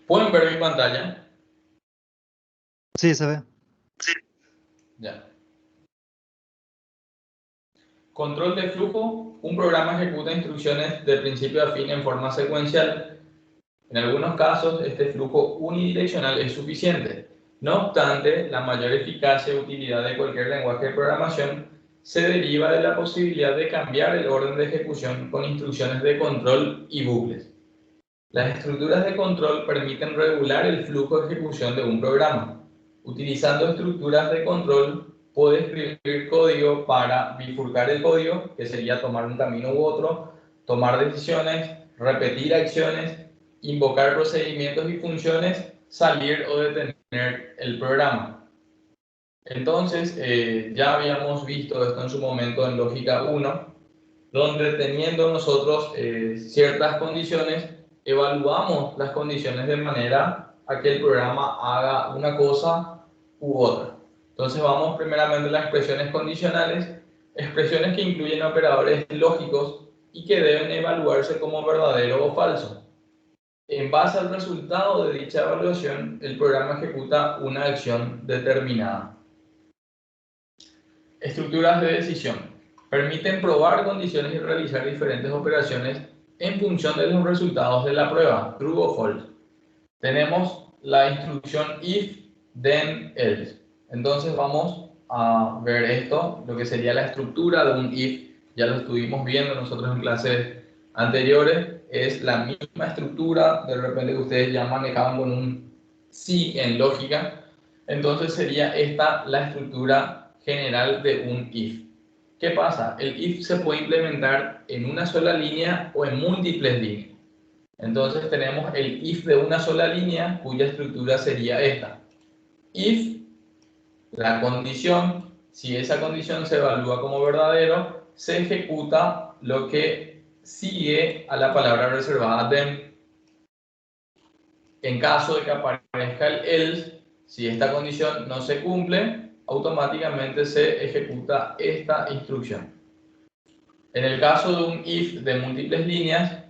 ¿Pueden ver mi pantalla? Sí, se ve. Ya. Control de flujo. Un programa ejecuta instrucciones de principio a fin en forma secuencial. En algunos casos, este flujo unidireccional es suficiente. No obstante, la mayor eficacia y utilidad de cualquier lenguaje de programación se deriva de la posibilidad de cambiar el orden de ejecución con instrucciones de control y bucles. Las estructuras de control permiten regular el flujo de ejecución de un programa. Utilizando estructuras de control, puede escribir código para bifurcar el código, que sería tomar un camino u otro, tomar decisiones, repetir acciones, invocar procedimientos y funciones, salir o detener el programa. Entonces, ya habíamos visto esto en su momento en lógica 1, donde teniendo nosotros ciertas condiciones, evaluamos las condiciones de manera a que el programa haga una cosa u otra. Entonces vamos primeramente a las expresiones condicionales, expresiones que incluyen operadores lógicos y que deben evaluarse como verdadero o falso. En base al resultado de dicha evaluación, el programa ejecuta una acción determinada. Estructuras de decisión. Permiten probar condiciones y realizar diferentes operaciones en función de los resultados de la prueba, true o false. Tenemos la instrucción if, then, else. Entonces vamos a ver esto, lo que sería la estructura de un if. Ya lo estuvimos viendo nosotros en clases anteriores. Es la misma estructura, de repente que ustedes ya manejaban con un si en lógica. Entonces sería esta la estructura general de un if. ¿Qué pasa? El if se puede implementar en una sola línea o en múltiples líneas. Entonces tenemos el if de una sola línea, cuya estructura sería esta. If la condición, si esa condición se evalúa como verdadero, se ejecuta lo que sigue a la palabra reservada then. En caso de que aparezca el else, si esta condición no se cumple, automáticamente se ejecuta esta instrucción. En el caso de un if de múltiples líneas,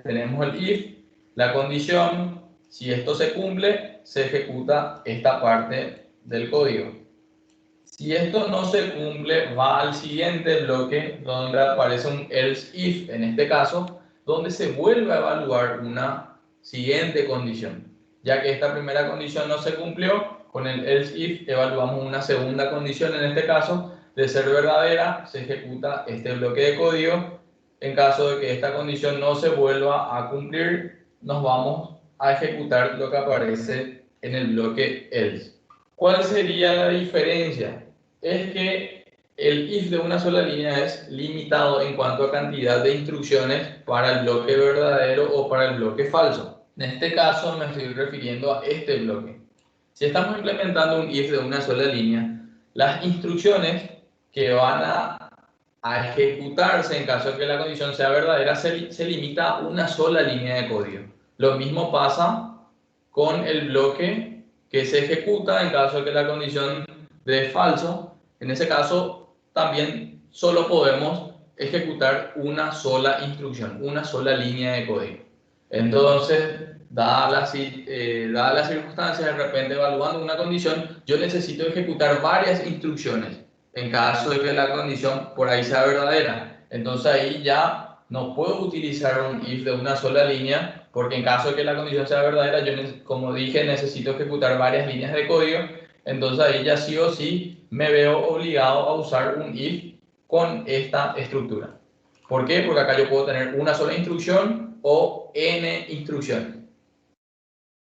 tenemos el if, la condición, si esto se cumple, se ejecuta esta parte del código. Si esto no se cumple, va al siguiente bloque donde aparece un else if, en este caso, donde se vuelve a evaluar una siguiente condición. Ya que esta primera condición no se cumplió, con el else if evaluamos una segunda condición, en este caso, de ser verdadera, se ejecuta este bloque de código. En caso de que esta condición no se vuelva a cumplir, nos vamos a ejecutar lo que aparece en el bloque else. ¿Cuál sería la diferencia? Es que el if de una sola línea es limitado en cuanto a cantidad de instrucciones para el bloque verdadero o para el bloque falso. En este caso me estoy refiriendo a este bloque. Si estamos implementando un if de una sola línea, las instrucciones que van a ejecutarse en caso de que la condición sea verdadera se limita a una sola línea de código. Lo mismo pasa con el bloque que se ejecuta en caso de que la condición de falso. En ese caso también solo podemos ejecutar una sola instrucción, una sola línea de código. Entonces, dadas las circunstancias, de repente evaluando una condición, yo necesito ejecutar varias instrucciones en caso de que la condición por ahí sea verdadera. Entonces ahí ya no puedo utilizar un if de una sola línea, porque en caso de que la condición sea verdadera, yo, como dije, necesito ejecutar varias líneas de código. Entonces ahí ya sí o sí me veo obligado a usar un if con esta estructura. ¿Por qué? Porque acá yo puedo tener una sola instrucción o n instrucciones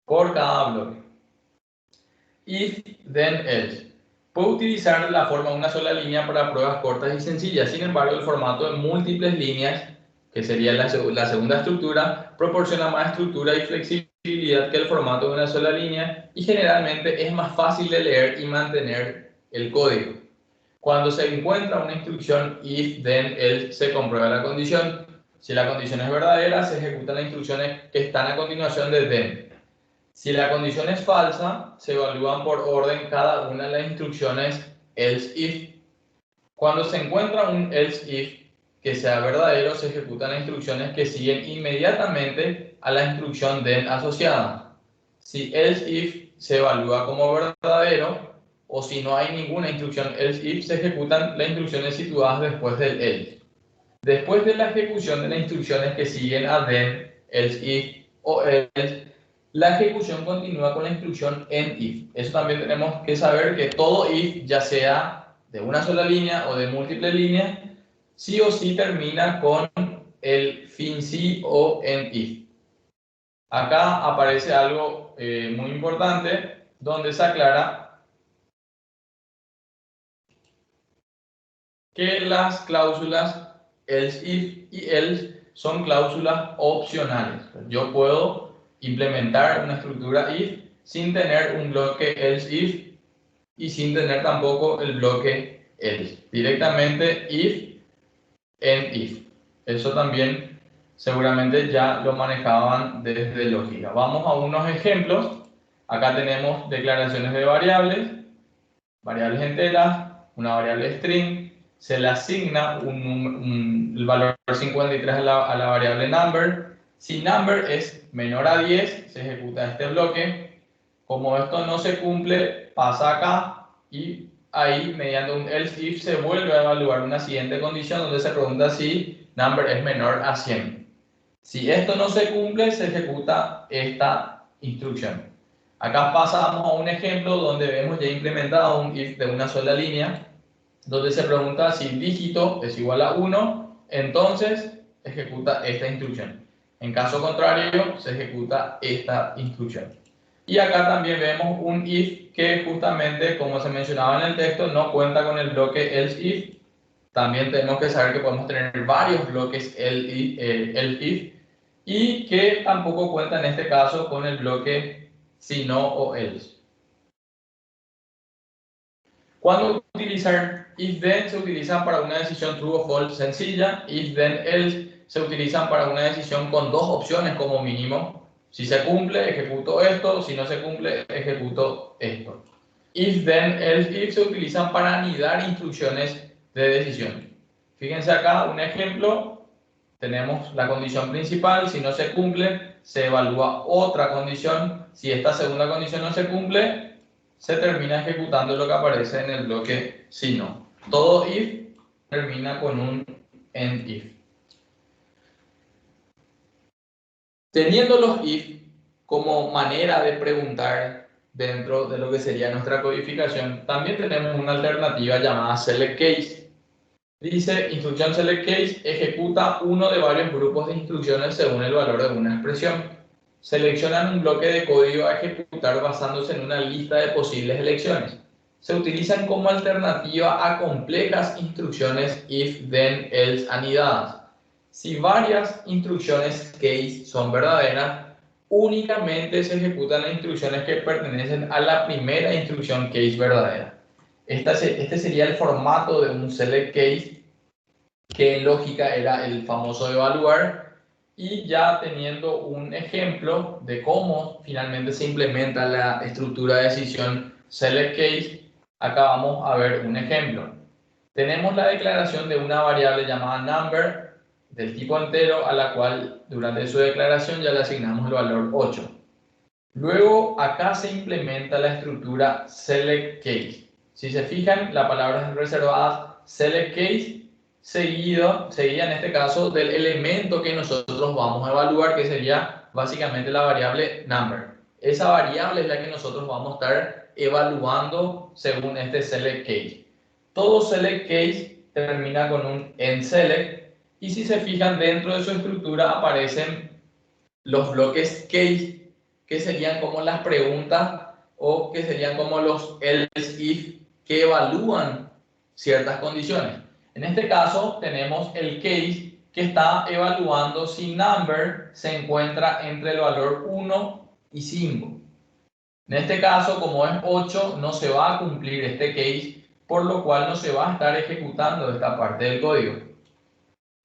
por cada bloque. If, then, else. Puedo utilizar la forma de una sola línea para pruebas cortas y sencillas. Sin embargo, el formato de múltiples líneas, que sería la segunda estructura, proporciona más estructura y flexibilidad que el formato de una sola línea y generalmente es más fácil de leer y mantener el código. Cuando se encuentra una instrucción if, then, else, se comprueba la condición. Si la condición es verdadera, se ejecutan las instrucciones que están a continuación de then. Si la condición es falsa, se evalúan por orden cada una de las instrucciones else if. Cuando se encuentra un else if que sea verdadero, se ejecutan las instrucciones que siguen inmediatamente a la instrucción then asociada. si else if se evalúa como verdadero, o si no hay ninguna instrucción else if, se ejecutan las instrucciones situadas después del else. Después de la ejecución de las instrucciones que siguen a then, else if o else, la ejecución continúa con la instrucción end if. Eso también tenemos que saber que todo if, ya sea de una sola línea o de múltiples líneas, sí o sí termina con el fin sí o end if. Acá aparece algo muy importante donde se aclara que las cláusulas else if y else son cláusulas opcionales. Yo puedo implementar una estructura if sin tener un bloque else if y sin tener tampoco el bloque else. Directamente if, end if. Eso también seguramente ya lo manejaban desde lógica. Vamos a unos ejemplos. Acá tenemos declaraciones de variables, variables enteras, una variable string, se le asigna el valor 53 a la variable number. Si number es menor a 10, se ejecuta este bloque. Como esto no se cumple, pasa acá y ahí, mediante un else if, se vuelve a evaluar una siguiente condición donde se pregunta si number es menor a 100. Si esto no se cumple, se ejecuta esta instrucción. Acá pasamos a un ejemplo donde vemos ya implementado un if de una sola línea, donde se pregunta si dígito es igual a 1, entonces ejecuta esta instrucción. En caso contrario, se ejecuta esta instrucción. Y acá también vemos un if que justamente, como se mencionaba en el texto, no cuenta con el bloque else if. También tenemos que saber que podemos tener varios bloques else if y que tampoco cuenta en este caso con el bloque si no o else. Cuando utilizar if then se utilizan para una decisión true o false sencilla, if then else se utilizan para una decisión con dos opciones como mínimo. Si se cumple, ejecuto esto, si no se cumple, ejecuto esto. If then else if se utilizan para anidar instrucciones de decisión. Fíjense acá un ejemplo, tenemos la condición principal, si no se cumple, se evalúa otra condición, si esta segunda condición no se cumple, se termina ejecutando lo que aparece en el bloque si no. Todo if termina con un end if. Teniendo los if como manera de preguntar dentro de lo que sería nuestra codificación, también tenemos una alternativa llamada select case. Dice, instrucción select case ejecuta uno de varios grupos de instrucciones según el valor de una expresión. Seleccionan un bloque de código a ejecutar basándose en una lista de posibles elecciones. Se utilizan como alternativa a complejas instrucciones if, then, else anidadas. Si varias instrucciones case son verdaderas, únicamente se ejecutan las instrucciones que pertenecen a la primera instrucción case verdadera. Este sería el formato de un select case, que en lógica era el famoso evaluar. Y ya teniendo un ejemplo de cómo finalmente se implementa la estructura de decisión select case, acá vamos a ver un ejemplo. Tenemos la declaración de una variable llamada number del tipo entero, a la cual durante su declaración ya le asignamos el valor 8. Luego acá se implementa la estructura select case. Si se fijan, la palabra es reservada select case seguida en este caso del elemento que nosotros vamos a evaluar, que sería básicamente la variable number. Esa variable es la que nosotros vamos a estar evaluando según este select case. Todo select case termina con un end select, y si se fijan, dentro de su estructura aparecen los bloques case, que serían como las preguntas o que serían como los else if que evalúan ciertas condiciones. En este caso tenemos el case que está evaluando si number se encuentra entre el valor 1 y 5. En este caso, como es 8, no se va a cumplir este case, por lo cual no se va a estar ejecutando esta parte del código.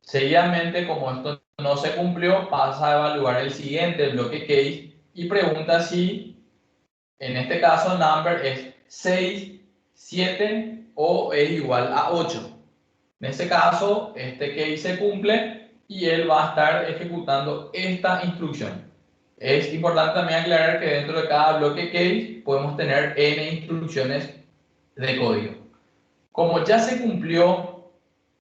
Seguidamente, como esto no se cumplió, pasa a evaluar el siguiente bloque case y pregunta si, en este caso, number es 6, 7 o es igual a 8. En este caso, este case se cumple y él va a estar ejecutando esta instrucción. Es importante también aclarar que dentro de cada bloque case podemos tener n instrucciones de código. Como ya se cumplió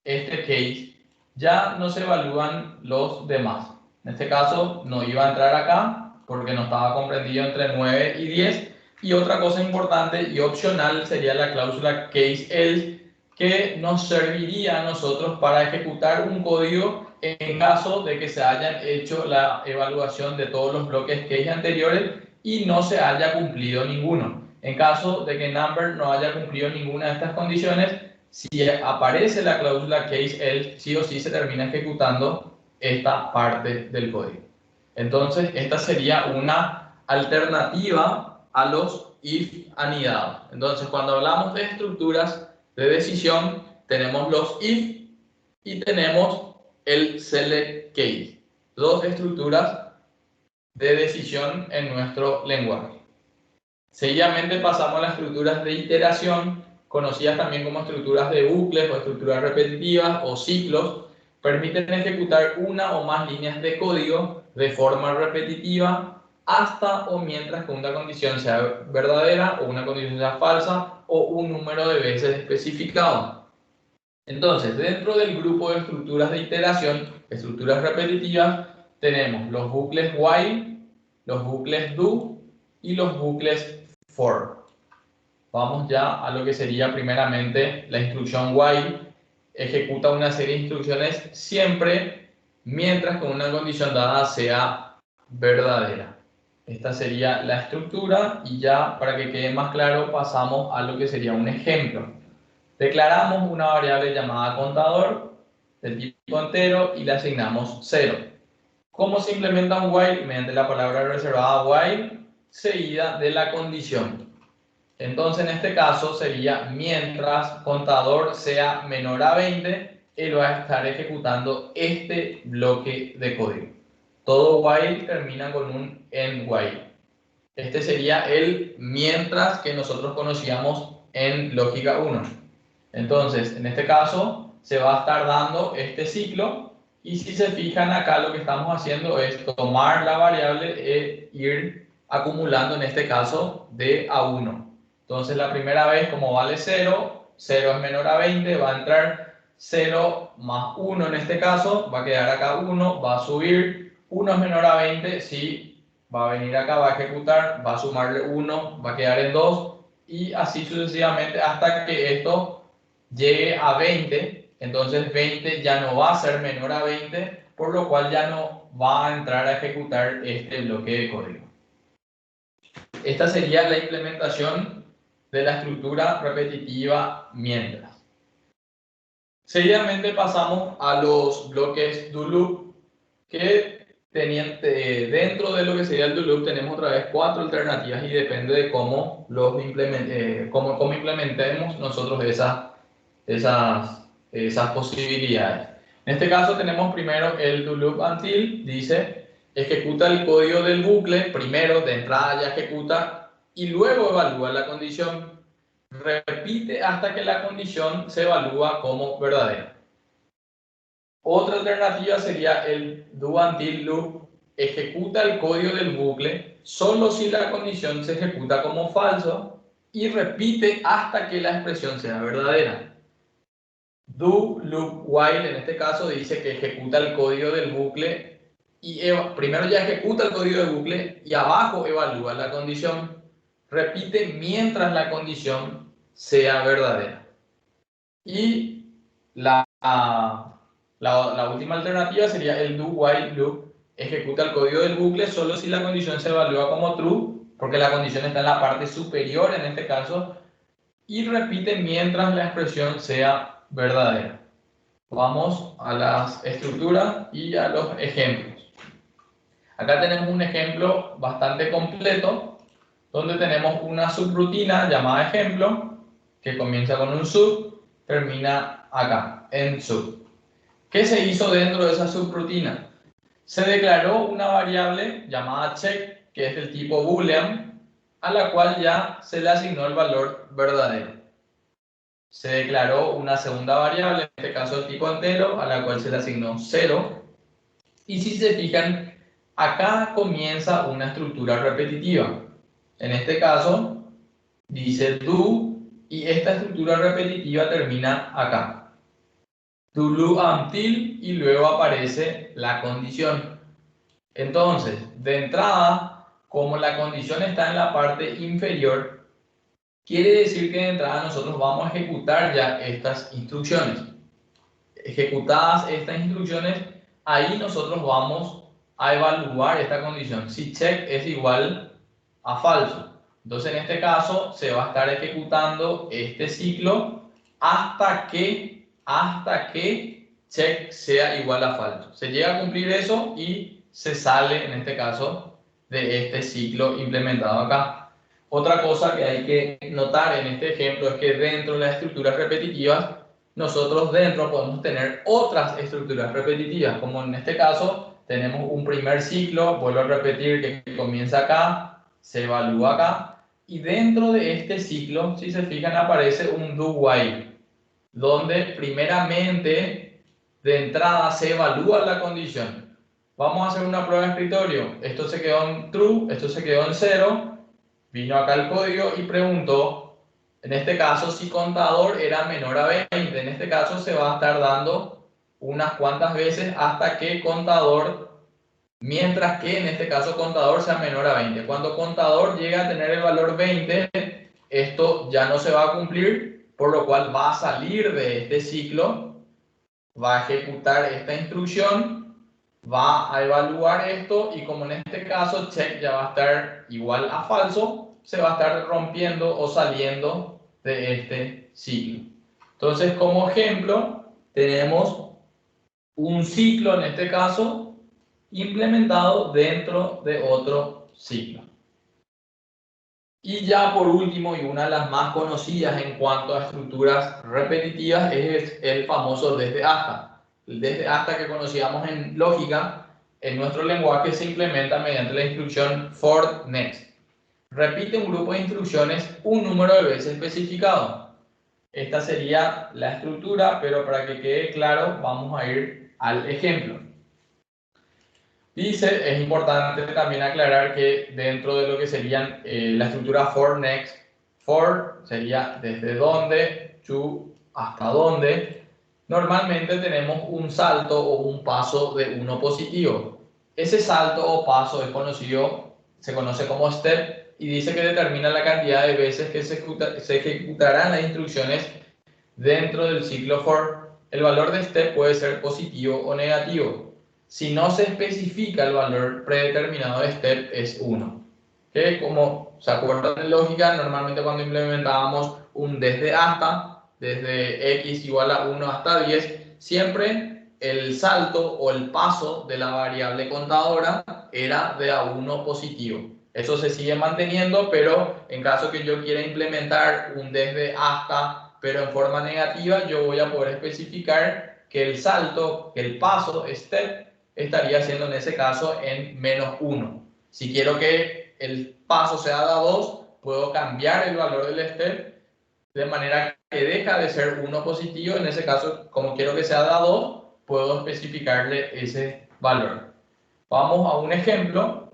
este case, ya no se evalúan los demás. En este caso no iba a entrar acá porque no estaba comprendido entre 9 y 10. Y otra cosa importante y opcional sería la cláusula case else, que nos serviría a nosotros para ejecutar un código en caso de que se hayan hecho la evaluación de todos los bloques case anteriores y no se haya cumplido ninguno. En caso de que number no haya cumplido ninguna de estas condiciones, si aparece la cláusula case else, sí o sí se termina ejecutando esta parte del código. Entonces, esta sería una alternativa a los if anidados. Entonces, cuando hablamos de estructuras de decisión, tenemos los if y tenemos el select case. Dos estructuras de decisión en nuestro lenguaje. Seguidamente pasamos a las estructuras de iteración, conocidas también como estructuras de bucles o estructuras repetitivas o ciclos. Permiten ejecutar una o más líneas de código de forma repetitiva hasta o mientras que una condición sea verdadera o una condición sea falsa o un número de veces especificado. Entonces, dentro del grupo de estructuras de iteración, estructuras repetitivas, tenemos los bucles while, los bucles do y los bucles for. Vamos ya a lo que sería primeramente la instrucción while. Ejecuta una serie de instrucciones siempre mientras que una condición dada sea verdadera. Esta sería la estructura y ya para que quede más claro pasamos a lo que sería un ejemplo. Declaramos una variable llamada contador del tipo entero y le asignamos 0. ¿Cómo se implementa un while? Mediante la palabra reservada while seguida de la condición. Entonces en este caso sería mientras contador sea menor a 20, él va a estar ejecutando este bloque de código. Todo while termina con un end while. Este sería el mientras que nosotros conocíamos en lógica 1. Entonces, en este caso, se va a estar dando este ciclo y si se fijan acá lo que estamos haciendo es tomar la variable e ir acumulando en este caso de a 1. Entonces, la primera vez como vale 0, 0 es menor a 20, va a entrar 0 más 1 en este caso, va a quedar acá 1, va a subir, 1 es menor a 20, sí, va a venir acá, va a ejecutar, va a sumarle 1, va a quedar en 2 y así sucesivamente hasta que esto llegue a 20, entonces 20 ya no va a ser menor a 20, por lo cual ya no va a entrar a ejecutar este bloque de código. Esta sería la implementación de la estructura repetitiva mientras. Seguidamente pasamos a los bloques do loop, que dentro de lo que sería el do loop tenemos otra vez 4 alternativas y depende de cómo cómo implementemos nosotros esas posibilidades. En este caso tenemos primero el do loop until, dice, ejecuta el código del bucle, primero de entrada ya ejecuta y luego evalúa la condición. Repite hasta que la condición se evalúa como verdadera. Otra alternativa sería el do until loop, ejecuta el código del bucle solo si la condición se ejecuta como falso y repite hasta que la expresión sea verdadera. Do loop while en este caso dice que ejecuta el código del bucle y primero ya ejecuta el código del bucle y abajo evalúa la condición. Repite mientras la condición sea verdadera. Y la última alternativa sería el do while loop, ejecuta el código del bucle solo si la condición se evalúa como true, porque la condición está en la parte superior en este caso, y repite mientras la expresión sea verdadera. Vamos a las estructuras y a los ejemplos. Acá tenemos un ejemplo bastante completo, donde tenemos una subrutina llamada ejemplo, que comienza con un sub, termina acá, en sub. ¿Qué se hizo dentro de esa subrutina? Se declaró una variable llamada check, que es del tipo boolean, a la cual ya se le asignó el valor verdadero. Se declaró una segunda variable, en este caso de tipo entero, a la cual se le asignó 0. Y si se fijan, acá comienza una estructura repetitiva. En este caso, dice do, y esta estructura repetitiva termina acá. Do loop until, y luego aparece la condición. Entonces, de entrada, como la condición está en la parte inferior, quiere decir que de entrada nosotros vamos a ejecutar ya estas instrucciones. Ejecutadas estas instrucciones, ahí nosotros vamos a evaluar esta condición. Si check es igual a falso. Entonces, en este caso, se va a estar ejecutando este ciclo hasta que check sea igual a falso. Se llega a cumplir eso y se sale, en este caso, de este ciclo implementado acá. Otra cosa que hay que notar en este ejemplo es que dentro de las estructuras repetitivas, nosotros dentro podemos tener otras estructuras repetitivas, como en este caso tenemos un primer ciclo, vuelvo a repetir, que comienza acá, se evalúa acá, y dentro de este ciclo, si se fijan, aparece un do while, donde primeramente de entrada se evalúa la condición. Vamos a hacer una prueba de escritorio. Esto se quedó en true, esto se quedó en 0. Vino acá el código y preguntó, en este caso, si contador era menor a 20. En este caso se va a estar dando unas cuantas veces hasta que contador, mientras que en este caso contador sea menor a 20. Cuando contador llega a tener el valor 20, esto ya no se va a cumplir, por lo cual va a salir de este ciclo, va a ejecutar esta instrucción, va a evaluar esto, y como en este caso check ya va a estar igual a falso, se va a estar rompiendo o saliendo de este ciclo. Entonces, como ejemplo, tenemos un ciclo, en este caso, implementado dentro de otro ciclo. Y ya por último, y una de las más conocidas en cuanto a estructuras repetitivas, es el famoso desde hasta. El desde hasta que conocíamos en lógica, en nuestro lenguaje se implementa mediante la instrucción for next. Repite un grupo de instrucciones un número de veces especificado. Esta sería la estructura, pero para que quede claro, vamos a ir al ejemplo. Dice, es importante también aclarar que dentro de lo que serían la estructura for next, for sería desde dónde, to hasta dónde. Normalmente tenemos un salto o un paso de uno positivo. Ese salto o paso es conocido, se conoce como step, y dice que determina la cantidad de veces que se ejecutarán las instrucciones dentro del ciclo for. El valor de step puede ser positivo o negativo. Si no se especifica el valor predeterminado de step, es 1. ¿Okay? Como se acuerdan en lógica, normalmente cuando implementábamos un desde hasta, desde x igual a 1 hasta 10, siempre el salto o el paso de la variable contadora era de a 1 positivo. Eso se sigue manteniendo, pero en caso que yo quiera implementar un desde hasta, pero en forma negativa, yo voy a poder especificar que el salto, que el paso, step, estaría siendo en ese caso en menos 1. Si quiero que el paso sea de a 2, puedo cambiar el valor del step de manera que deja de ser 1 positivo. En ese caso, como quiero que sea de a 2, puedo especificarle ese valor. Vamos a un ejemplo.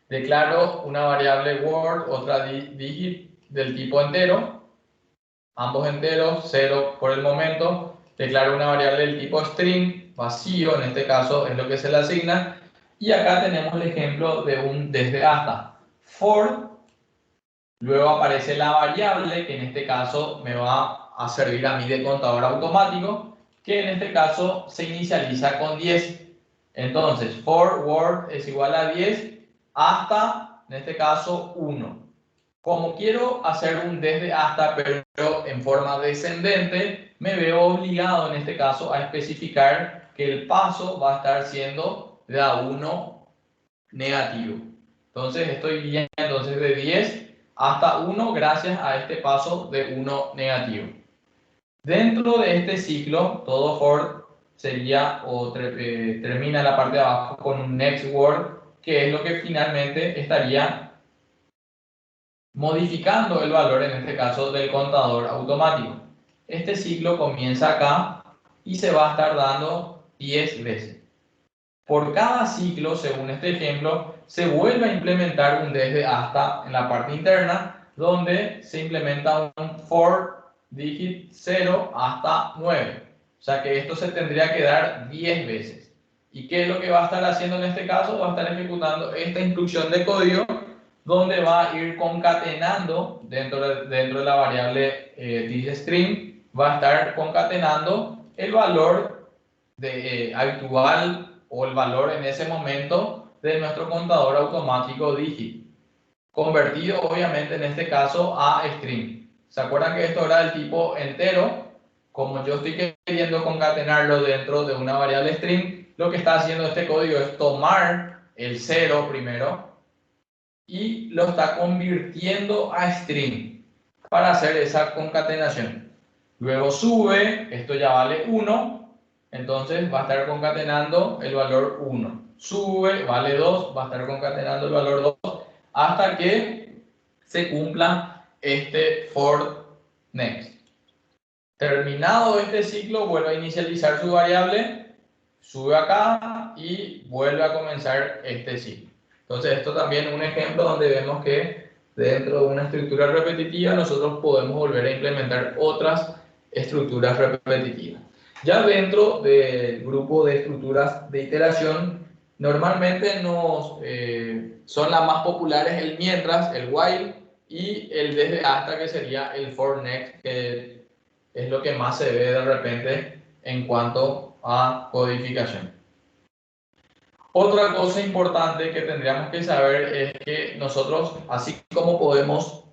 Declaro una variable word, otra digit del tipo entero, ambos enteros, 0 por el momento. Declaro una variable del tipo string, vacío, en este caso es lo que se le asigna. Y acá tenemos el ejemplo de un desde hasta. For, luego aparece la variable, que en este caso me va a servir a mí de contador automático, que en este caso se inicializa con 10. Entonces, for word es igual a 10 hasta, en este caso, 1. Como quiero hacer un desde hasta, pero en forma descendente, me veo obligado en este caso a especificar que el paso va a estar siendo de a 1 negativo. Entonces estoy bien entonces de 10 hasta 1 gracias a este paso de 1 negativo. Dentro de este ciclo, todo for sería o termina en la parte de abajo con un next word, que es lo que finalmente estaría modificando el valor, en este caso, del contador automático. Este ciclo comienza acá y se va a estar dando 10 veces. por cada ciclo, según este ejemplo, se vuelve a implementar un desde hasta en la parte interna, donde se implementa un for digit 0 hasta 9. O sea que esto se tendría que dar 10 veces. ¿Y qué es lo que va a estar haciendo en este caso? Va a estar ejecutando esta instrucción de código, donde va a ir concatenando dentro de la variable thisString, va a estar concatenando el valor actual o el valor en ese momento de nuestro contador automático digit, convertido obviamente en este caso a string. ¿Se acuerdan que esto era del tipo entero? Como yo estoy queriendo concatenarlo dentro de una variable string, lo que está haciendo este código es tomar el 0 primero y lo está convirtiendo a string para hacer esa concatenación. Luego sube, esto ya vale 1, entonces va a estar concatenando el valor 1. Sube, vale 2, va a estar concatenando el valor 2 hasta que se cumpla este for next. Terminado este ciclo, vuelve a inicializar su variable, sube acá y vuelve a comenzar este ciclo. Entonces, esto también es un ejemplo donde vemos que dentro de una estructura repetitiva nosotros podemos volver a implementar otras estructuras repetitivas. Ya dentro del grupo de estructuras de iteración, normalmente son las más populares el mientras, el while y el desde hasta, que sería el for next, que es lo que más se ve de repente en cuanto a codificación. Otra cosa importante que tendríamos que saber es que nosotros, así como podemos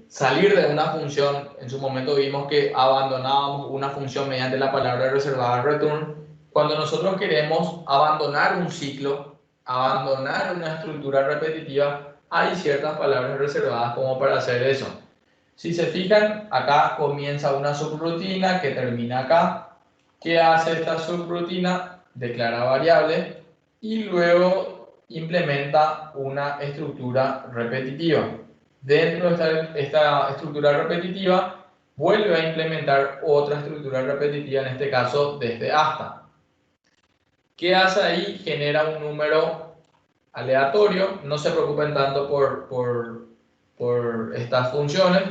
salir de una función, en su momento vimos que abandonábamos una función mediante la palabra reservada return. Cuando nosotros queremos abandonar un ciclo, abandonar una estructura repetitiva, hay ciertas palabras reservadas como para hacer eso. Si se fijan, acá comienza una subrutina que termina acá. ¿Qué hace esta subrutina? Declara variable y luego implementa una estructura repetitiva. Dentro de esta estructura repetitiva, vuelve a implementar otra estructura repetitiva, en este caso desde hasta. ¿Qué hace ahí? Genera un número aleatorio. No se preocupen tanto por estas funciones.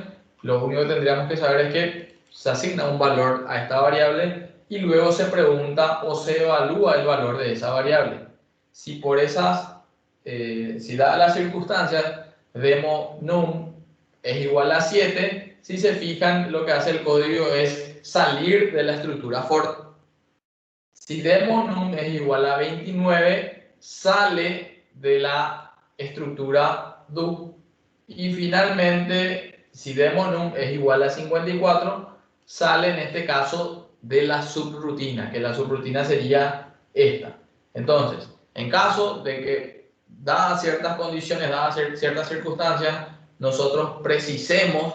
Lo único que tendríamos que saber es que se asigna un valor a esta variable y luego se pregunta o se evalúa el valor de esa variable. Si por si dadas las circunstancias, demo num es igual a 7, si se fijan, lo que hace el código es salir de la estructura for. Si demo num es igual a 29, sale de la estructura do. Y finalmente, si demo num es igual a 54, sale en este caso de la subrutina, que la subrutina sería esta. Entonces, en caso de que, dadas ciertas condiciones, dadas ciertas circunstancias, nosotros precisemos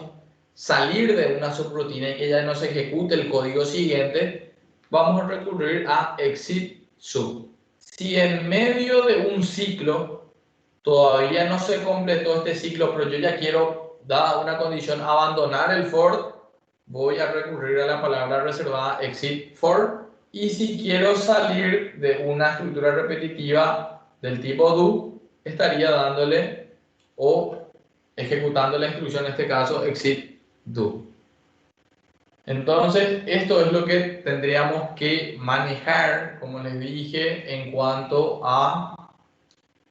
salir de una subrutina y que ya no se ejecute el código siguiente, vamos a recurrir a exit sub. Si en medio de un ciclo todavía no se completó este ciclo, pero yo ya quiero, dada una condición, abandonar el for, voy a recurrir a la palabra reservada exit for. Y si quiero salir de una estructura repetitiva del tipo do, estaría dándole o ejecutando la instrucción, en este caso exit do. Entonces, esto es lo que tendríamos que manejar, como les dije, en cuanto a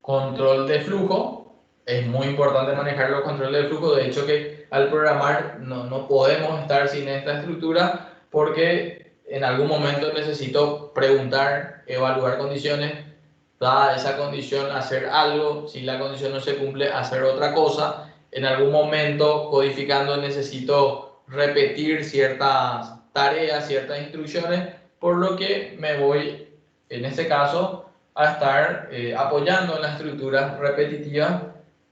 control de flujo. Es muy importante manejar los controles de flujo. De hecho, que al programar no podemos estar sin esta estructura, porque en algún momento necesito preguntar, evaluar condiciones, dada esa condición, hacer algo. Si la condición no se cumple, hacer otra cosa. En algún momento, codificando, necesito repetir ciertas tareas, ciertas instrucciones, por lo que me voy, en este caso, a estar apoyando en las estructuras repetitivas.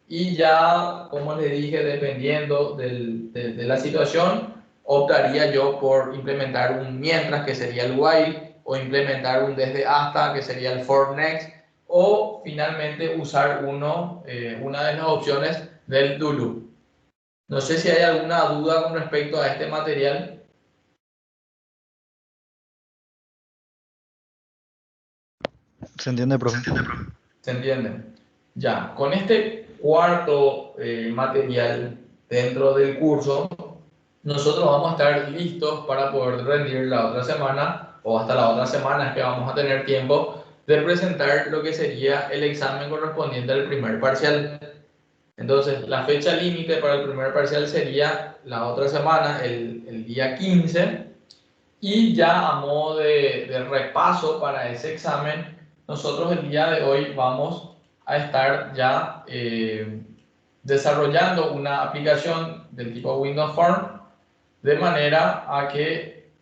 Y ya, como les dije, dependiendo de la situación, optaría yo por implementar un mientras, que sería el while, o implementar un desde hasta, que sería el for next, o finalmente usar una de las opciones del do loop. No sé si hay alguna duda con respecto a este material. Se entiende, profe. ¿Se entiende? Ya, con este cuarto material dentro del curso, nosotros vamos a estar listos para poder rendir la otra semana, o hasta la otra semana que vamos a tener tiempo de presentar lo que sería el examen correspondiente al primer parcial. Entonces, la fecha límite para el primer parcial sería la otra semana, el día 15, y ya a modo de repaso para ese examen, nosotros el día de hoy vamos a estar ya desarrollando una aplicación del tipo Windows Form de manera a que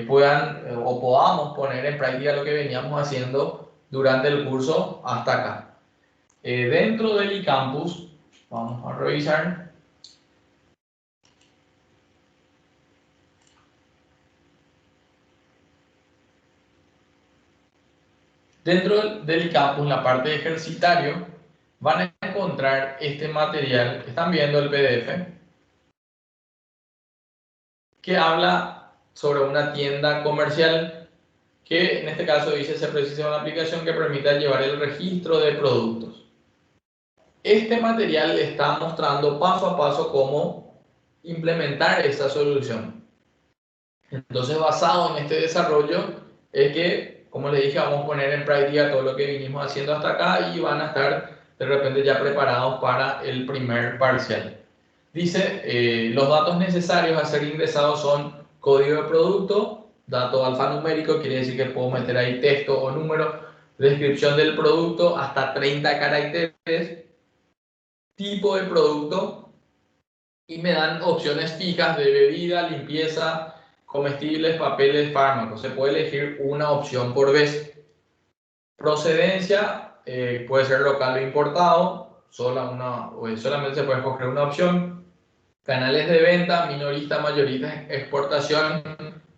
puedan o podamos poner en práctica lo que veníamos haciendo durante el curso hasta acá. Dentro del eCampus, vamos a revisar. Dentro del eCampus, en la parte de ejercitario, van a encontrar este material. Están viendo el PDF que habla sobre una tienda comercial que en este caso dice se precisa una aplicación que permita llevar el registro de productos. Este material está mostrando paso a paso cómo implementar esta solución. Entonces, basado en este desarrollo, es que, como les dije, vamos a poner en práctica todo lo que vinimos haciendo hasta acá y van a estar de repente ya preparados para el primer parcial. Dice, los datos necesarios a ser ingresados son código de producto, dato alfanumérico, quiere decir que puedo meter ahí texto o número, descripción del producto hasta 30 caracteres, tipo de producto, y me dan opciones fijas de bebida, limpieza, comestibles, papeles, fármacos. Se puede elegir una opción por vez. Procedencia, puede ser local o importado, solamente se puede escoger una opción. Canales de venta, minorista, mayorista, exportación,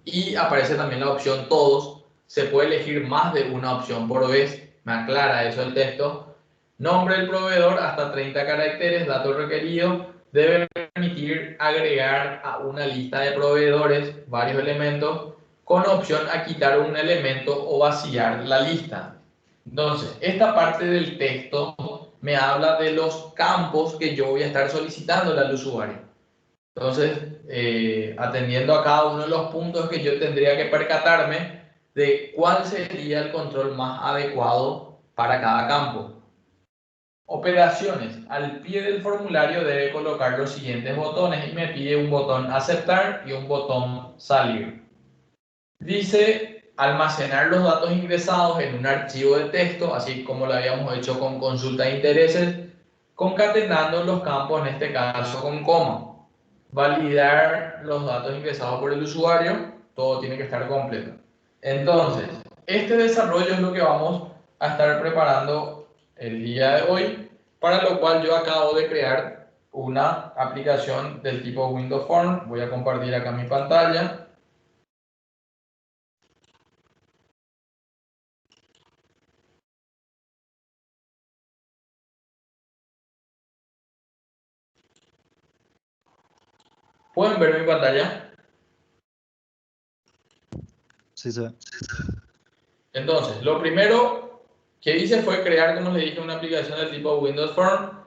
y aparece también la opción todos. Se puede elegir más de una opción por vez, me aclara eso el texto. Nombre del proveedor hasta 30 caracteres, datos requeridos. Debe permitir agregar a una lista de proveedores varios elementos con opción a quitar un elemento o vaciar la lista. Entonces, esta parte del texto me habla de los campos que yo voy a estar solicitando al usuario. Entonces, atendiendo a cada uno de los puntos que yo tendría que percatarme de cuál sería el control más adecuado para cada campo. Operaciones. Al pie del formulario debe colocar los siguientes botones y me pide un botón aceptar y un botón salir. Dice almacenar los datos ingresados en un archivo de texto, así como lo habíamos hecho con consulta de intereses, concatenando los campos, en este caso con coma. Validar los datos ingresados por el usuario, todo tiene que estar completo. Entonces, este desarrollo es lo que vamos a estar preparando el día de hoy, para lo cual yo acabo de crear una aplicación del tipo Windows Form. Voy a compartir acá mi pantalla. ¿Pueden ver mi pantalla? Sí, se ve. Entonces, lo primero que hice fue crear, como les dije, una aplicación del tipo Windows Form.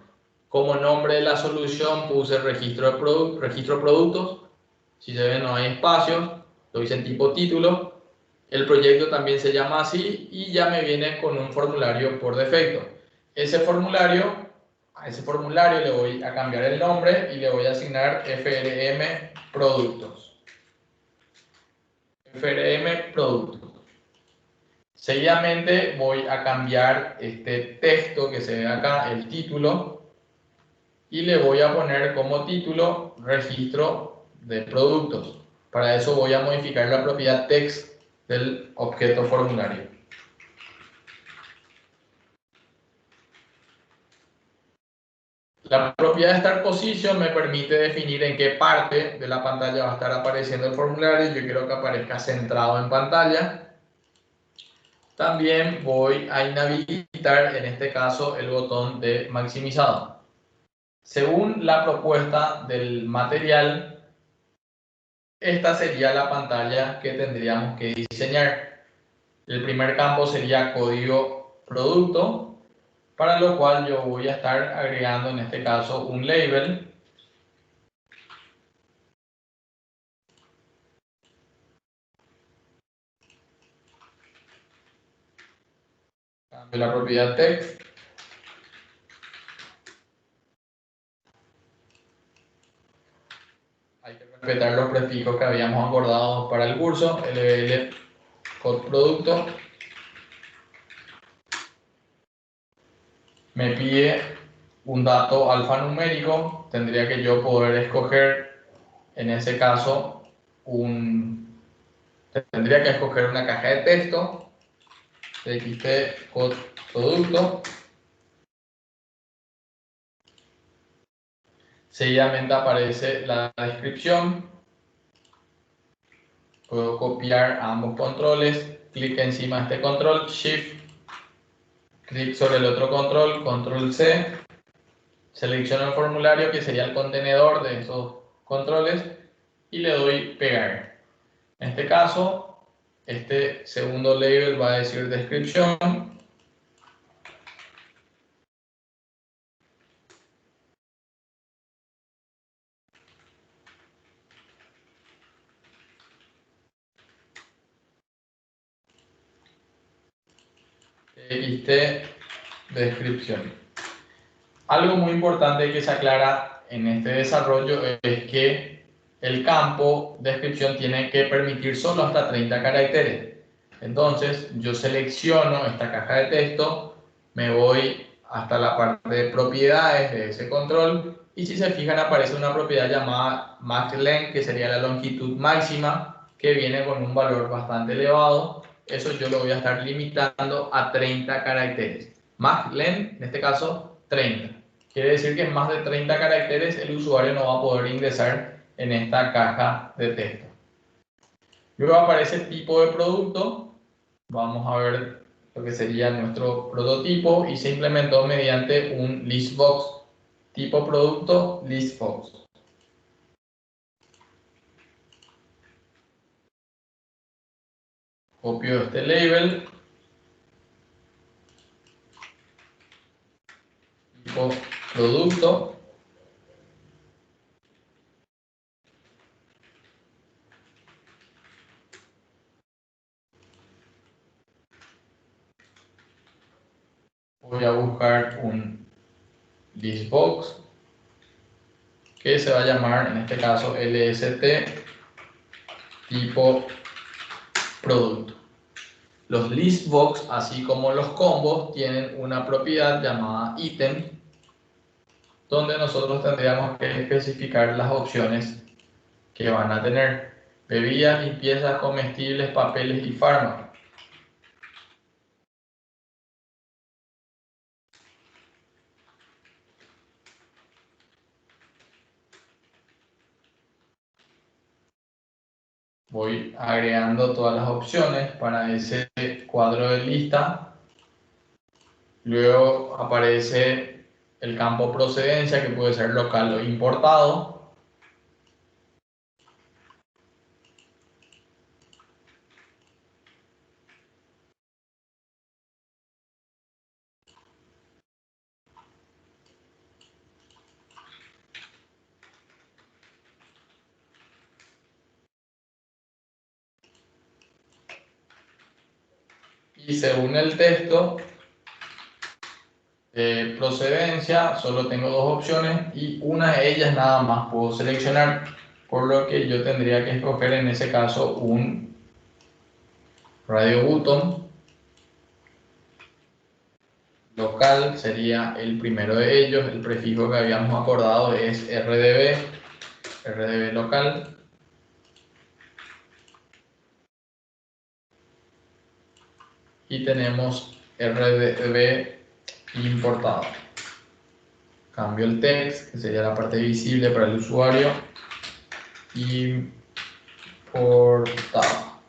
Como nombre de la solución puse registro productos. Si se ven, no hay espacios. Lo hice en tipo título. El proyecto también se llama así y ya me viene con un formulario por defecto. A ese formulario le voy a cambiar el nombre y le voy a asignar FRM Productos. FRM Productos. Seguidamente voy a cambiar este texto que se ve acá, el título, y le voy a poner como título registro de productos. Para eso voy a modificar la propiedad text del objeto formulario. La propiedad Start Position me permite definir en qué parte de la pantalla va a estar apareciendo el formulario. Yo quiero que aparezca centrado en pantalla. También voy a inhabilitar, en este caso, el botón de maximizado. Según la propuesta del material, esta sería la pantalla que tendríamos que diseñar. El primer campo sería código producto, para lo cual yo voy a estar agregando en este caso un label. Cambio la propiedad text. Hay que respetar los prefijos que habíamos acordado para el curso. LBL code producto. Me pide un dato alfanumérico. Tendría que yo poder escoger, en ese caso, tendría que escoger una caja de texto. Txt code producto. Seguidamente aparece la descripción. Puedo copiar ambos controles. Clic encima de este control, Shift. Clic sobre el otro control, Control C. Selecciono el formulario que sería el contenedor de esos controles y le doy pegar. En este caso, este segundo label va a decir descripción. Txt descripción. Algo muy importante que se aclara en este desarrollo es que el campo descripción tiene que permitir solo hasta 30 caracteres. Entonces yo selecciono esta caja de texto, me voy hasta la parte de propiedades de ese control y si se fijan aparece una propiedad llamada maxLength, que sería la longitud máxima, que viene con un valor bastante elevado. Eso yo lo voy a estar limitando a 30 caracteres. maxLength, en este caso, 30. Quiere decir que en más de 30 caracteres el usuario no va a poder ingresar en esta caja de texto. Luego aparece tipo de producto. Vamos a ver lo que sería nuestro prototipo y se implementó mediante un listbox. Tipo producto, listbox. Copio este label. Tipo producto. Voy a buscar un listbox que se va a llamar en este caso lst tipo producto. Los listbox, así como los combos, tienen una propiedad llamada item, donde nosotros tendríamos que especificar las opciones que van a tener: bebidas, limpiezas, comestibles, papeles y fármacos. Voy agregando todas las opciones para ese cuadro de lista. Luego aparece el campo procedencia, que puede ser local o importado. Y según el texto, procedencia, solo tengo dos opciones y una de ellas nada más puedo seleccionar, por lo que yo tendría que escoger en ese caso un radio button. Local sería el primero de ellos, el prefijo que habíamos acordado es rdb local. Y tenemos rdb importado. Cambio el text, que sería la parte visible para el usuario. Importado.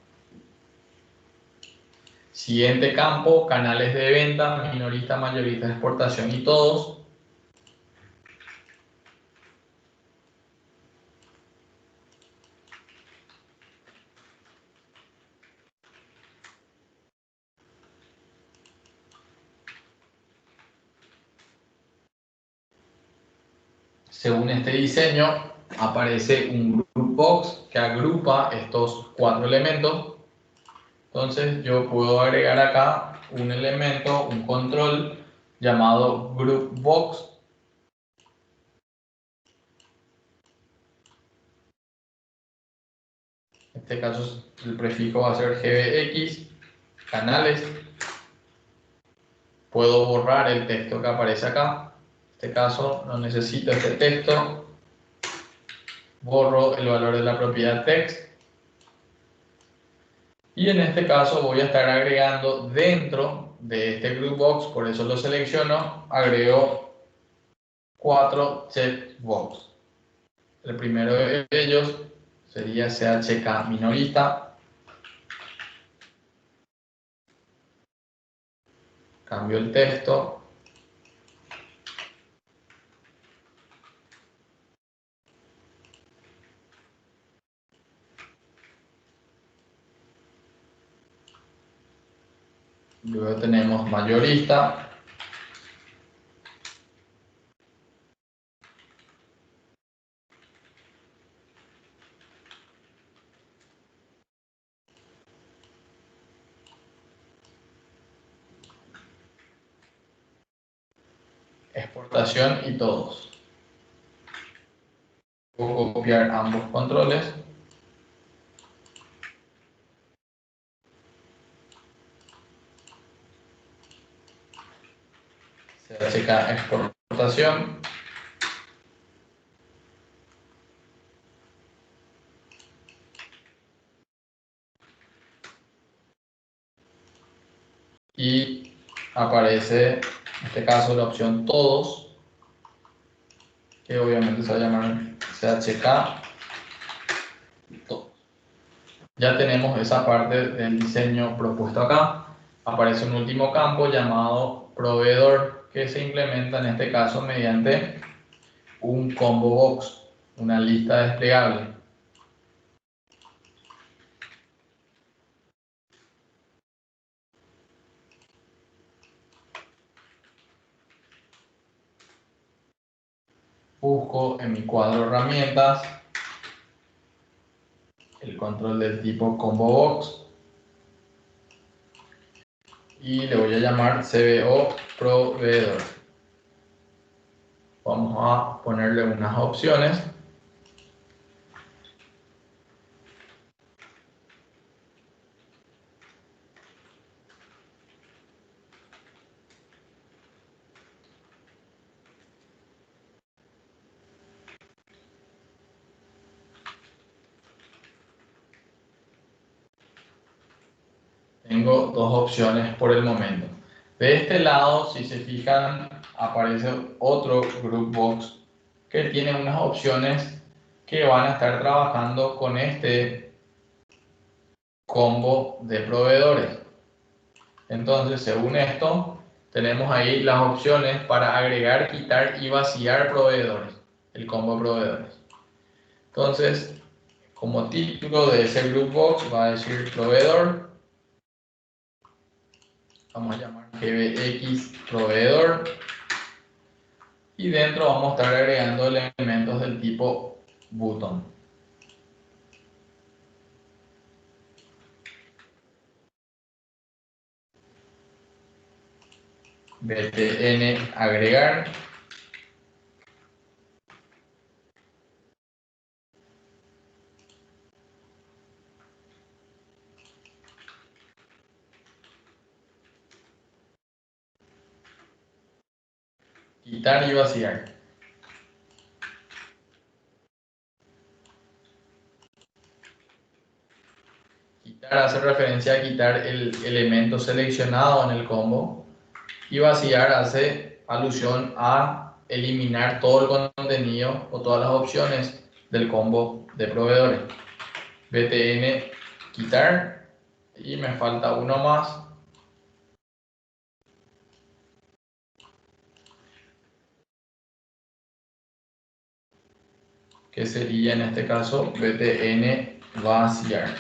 Siguiente campo, canales de venta, minorista, mayorista, exportación y todos. Según este diseño, aparece un group box que agrupa estos 4 elementos. Entonces yo puedo agregar acá un elemento, un control llamado group box. En este caso el prefijo va a ser gbx, canales. Puedo borrar el texto que aparece acá. En este caso no necesito este texto. Borro el valor de la propiedad text. Y en este caso voy a estar agregando dentro de este group box, por eso lo selecciono, agrego 4 checkbox. El primero de ellos sería chk minorista. Cambio el texto. Luego tenemos mayorista. Exportación y todos. Puedo copiar ambos controles. chk exportación. Y aparece en este caso la opción todos, que obviamente se va a llamar chk todos. Ya tenemos esa parte del diseño propuesto acá. Aparece un último campo llamado proveedor, que se implementa en este caso mediante un combo box, una lista desplegable. Busco en mi cuadro herramientas el control del tipo combo box y le voy a llamar cbo proveedor. Vamos a ponerle unas opciones. Tengo dos opciones por el momento. De este lado, si se fijan, aparece otro group box que tiene unas opciones que van a estar trabajando con este combo de proveedores. Entonces, según esto, tenemos ahí las opciones para agregar, quitar y vaciar proveedores, el combo de proveedores. Entonces, como título de ese group box va a decir proveedor. Vamos a llamar gbx proveedor. Y dentro vamos a estar agregando elementos del tipo button. btn agregar. Quitar y vaciar. Quitar hace referencia a quitar el elemento seleccionado en el combo. Y vaciar hace alusión a eliminar todo el contenido o todas las opciones del combo de proveedores. btn quitar. Y me falta uno más. Que sería en este caso btn vaciar.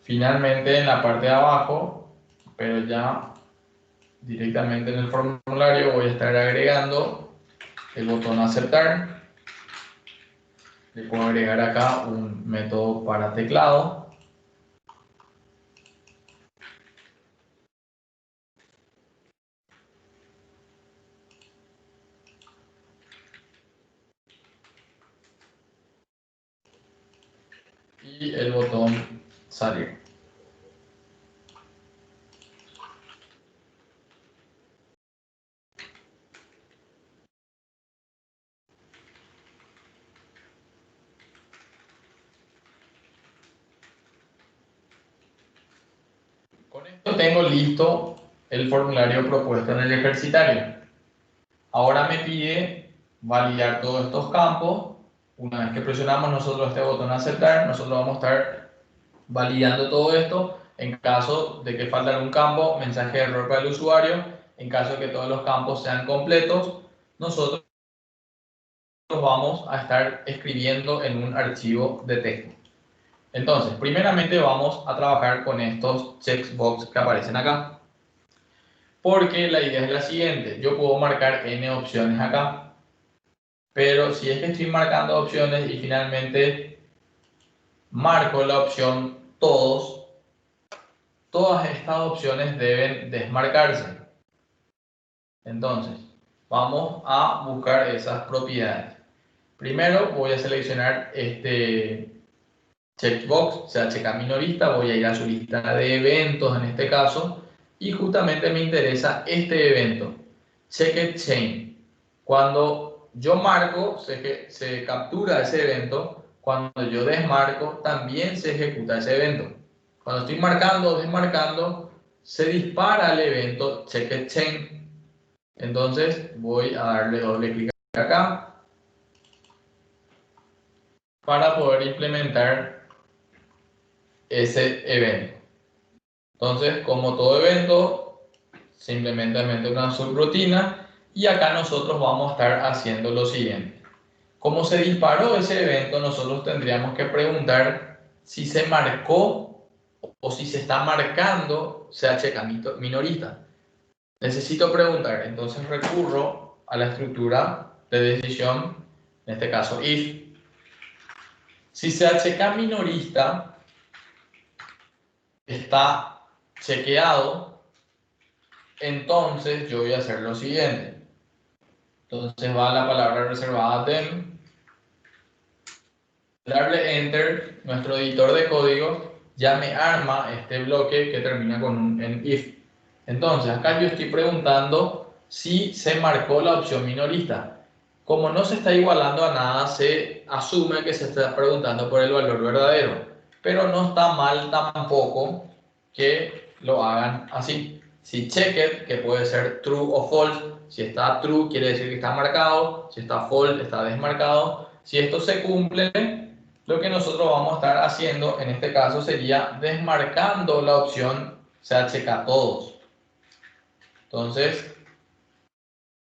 Finalmente, en la parte de abajo pero ya directamente en el formulario voy a estar agregando el botón aceptar. Le puedo agregar acá un método para teclado. Y el botón salir. Con esto tengo listo el formulario propuesto en el ejercitario. Ahora me pide validar todos estos campos. Una vez que presionamos nosotros este botón aceptar, nosotros vamos a estar validando todo esto. En caso de que falte algún campo, mensaje de error para el usuario. En caso de que todos los campos sean completos, nosotros vamos a estar escribiendo en un archivo de texto. Entonces, primeramente vamos a trabajar con estos checkbox que aparecen acá. Porque la idea es la siguiente, yo puedo marcar n opciones acá, pero si es que estoy marcando opciones y finalmente marco la opción todos, todas estas opciones deben desmarcarse. Entonces, vamos a buscar esas propiedades. Primero voy a seleccionar este checkbox, CHK minorista, voy a ir a su lista de eventos en este caso, y justamente me interesa este evento, Checked Chain. Cuando yo marco, se captura ese evento. Cuando yo desmarco, también se ejecuta ese evento. Cuando estoy marcando o desmarcando, se dispara el evento Checked Chain. Entonces voy a darle doble clic acá para poder implementar ese evento. Entonces, como todo evento, simplemente una subrutina y acá nosotros vamos a estar haciendo lo siguiente. Como se disparó ese evento, nosotros tendríamos que preguntar si se marcó o si se está marcando CHK minorista. Necesito preguntar, entonces recurro a la estructura de decisión, en este caso if. Si CHK minorista está chequeado, entonces yo voy a hacer lo siguiente. Entonces va la palabra reservada them, darle enter, nuestro editor de código ya me arma este bloque que termina con un en if. Entonces acá yo estoy preguntando si se marcó la opción minorista. Como no se está igualando a nada, se asume que se está preguntando por el valor verdadero, pero no está mal tampoco que lo hagan así. Si checked, que puede ser true o false, si está true quiere decir que está marcado, si está false está desmarcado. Si esto se cumple, lo que nosotros vamos a estar haciendo en este caso sería desmarcando la opción CHK todos. Entonces,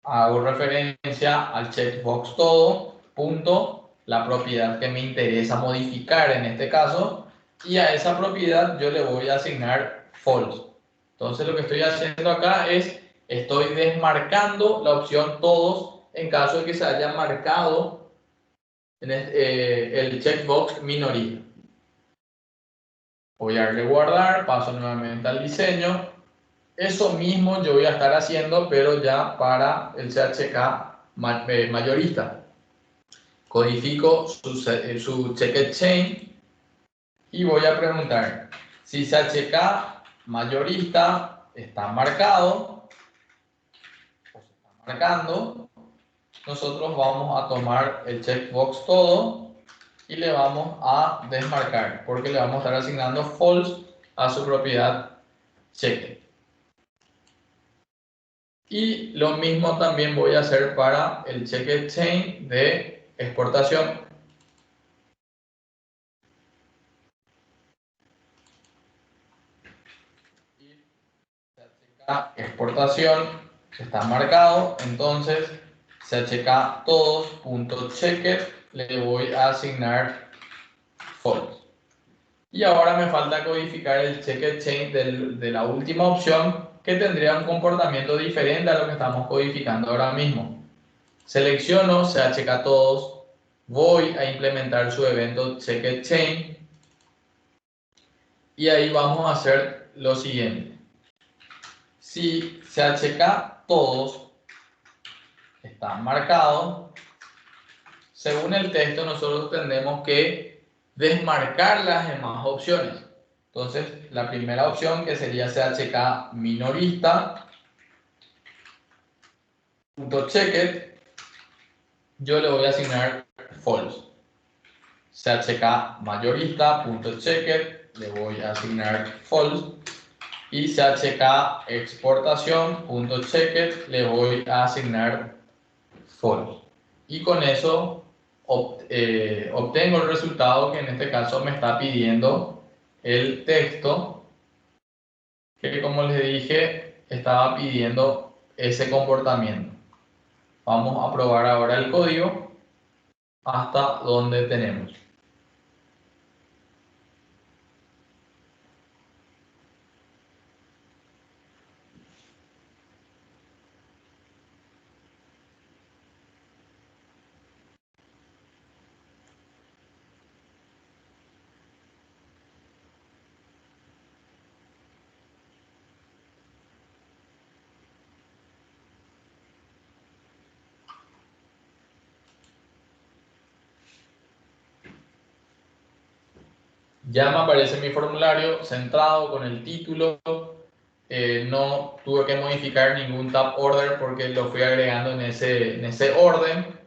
hago referencia al checkbox todo, punto, la propiedad que me interesa modificar en este caso, y a esa propiedad yo le voy a asignar false. Entonces lo que estoy haciendo acá es, estoy desmarcando la opción todos en caso de que se haya marcado el checkbox minoría. Voy a darle guardar, paso nuevamente al diseño. Eso mismo yo voy a estar haciendo, pero ya para el CHK mayorista. Codifico su checked chain y voy a preguntar si CHK mayorista está marcado o se está marcando. Nosotros vamos a tomar el checkbox todo y le vamos a desmarcar porque le vamos a estar asignando false a su propiedad checked. Y lo mismo también voy a hacer para el checked chain de exportación. CHK exportación está marcado, entonces CHK todos.checked le voy a asignar false. Y ahora me falta codificar el checked chain de la última opción, que tendría un comportamiento diferente a lo que estamos codificando ahora mismo. Selecciono CHK todos, voy a implementar su evento checked chain y ahí vamos a hacer lo siguiente. Si CHK todos está marcado, según el texto nosotros tendremos que desmarcar las demás opciones. Entonces, la primera opción, que sería CHK minorista, .checked, yo le voy a asignar false. CHK mayorista, .checked, le voy a asignar false. Y CHK exportación, .checked, le voy a asignar false. Y con eso obtengo el resultado que en este caso me está pidiendo el texto, que como les dije estaba pidiendo ese comportamiento. Vamos a probar ahora el código hasta donde tenemos. Ya me aparece mi formulario centrado con el título. No tuve que modificar ningún tab order porque lo fui agregando en ese orden.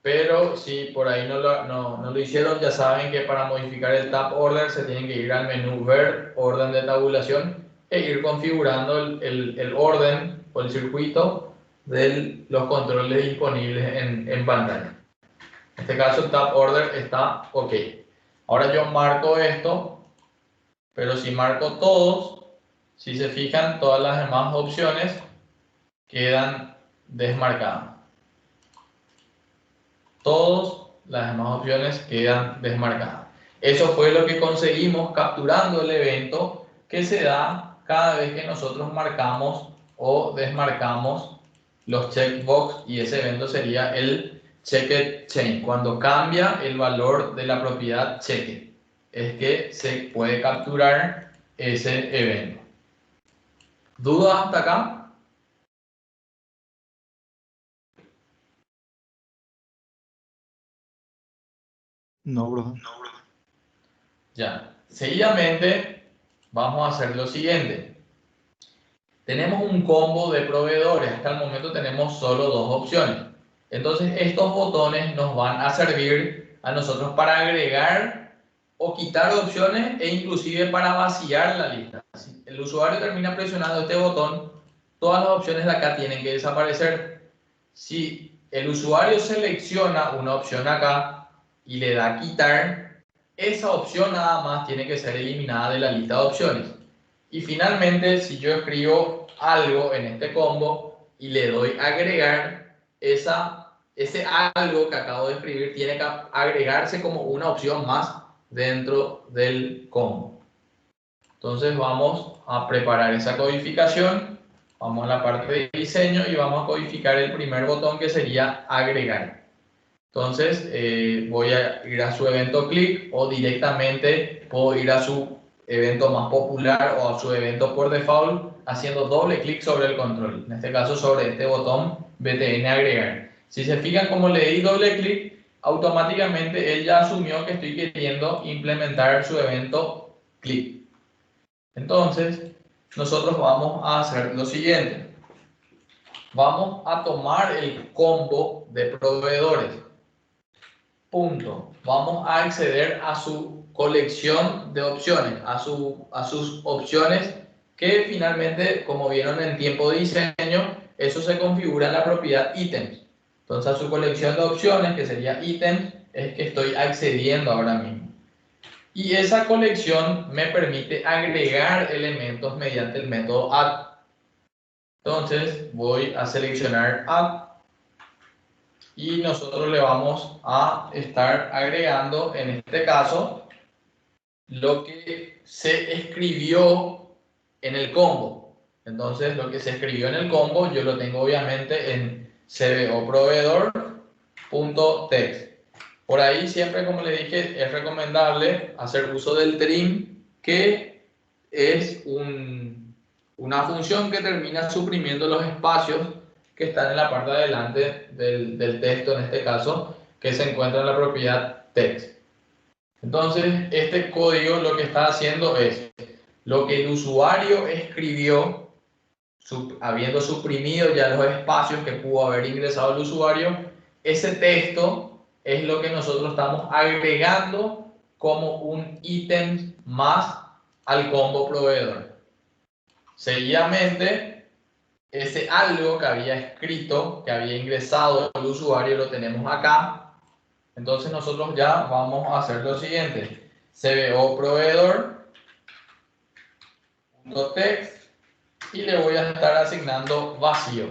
Pero si por ahí no lo hicieron, ya saben que para modificar el tab order se tienen que ir al menú ver orden de tabulación e ir configurando el orden o el circuito de los controles disponibles en pantalla. En este caso el tab order está ok. Ahora yo marco esto, pero si marco todos, si se fijan, todas las demás opciones quedan desmarcadas. Todas las demás opciones quedan desmarcadas. Eso fue lo que conseguimos capturando el evento que se da cada vez que nosotros marcamos o desmarcamos los checkbox, y ese evento sería el checked chain. Cuando cambia el valor de la propiedad checked, es que se puede capturar ese evento. ¿Dudas hasta acá? No, bro. Ya. Seguidamente vamos a hacer lo siguiente. Tenemos un combo de proveedores. Hasta el momento tenemos solo dos opciones. Entonces estos botones nos van a servir a nosotros para agregar o quitar opciones, e inclusive para vaciar la lista. Si el usuario termina presionando este botón, todas las opciones de acá tienen que desaparecer. Si el usuario selecciona una opción acá y le da a quitar, esa opción nada más tiene que ser eliminada de la lista de opciones. Y finalmente, si yo escribo algo en este combo y le doy a agregar, ese algo que acabo de escribir tiene que agregarse como una opción más dentro del combo. Entonces vamos a preparar esa codificación. Vamos a la parte de diseño y vamos a codificar el primer botón, que sería agregar. Entonces voy a ir a su evento click, o directamente puedo ir a su evento más popular o a su evento por default haciendo doble clic sobre el control, en este caso sobre este botón btn agregar. Si se fijan, como le di doble clic, automáticamente él ya asumió que estoy queriendo implementar su evento click. Entonces nosotros vamos a hacer lo siguiente. Vamos a tomar el combo de proveedores. Punto. Vamos a acceder a su colección de opciones, a sus opciones, que finalmente, como vieron en tiempo de diseño, eso se configura en la propiedad ítems. Entonces a su colección de opciones, que sería ítems, es que estoy accediendo ahora mismo. Y esa colección me permite agregar elementos mediante el método add. Entonces voy a seleccionar add y nosotros le vamos a estar agregando, en este caso, lo que se escribió en el combo. Entonces, lo que se escribió en el combo, yo lo tengo obviamente en cboproveedor.text. Por ahí siempre, como le dije, es recomendable hacer uso del trim, que es una función que termina suprimiendo los espacios que están en la parte de adelante del texto, en este caso, que se encuentra en la propiedad text. Entonces, este código lo que está haciendo es lo que el usuario escribió, habiendo suprimido ya los espacios que pudo haber ingresado el usuario, ese texto es lo que nosotros estamos agregando como un ítem más al combo proveedor. Seguidamente, ese algo que había escrito, que había ingresado el usuario, lo tenemos acá. Entonces nosotros ya vamos a hacer lo siguiente. cboproveedor.text y le voy a estar asignando vacío.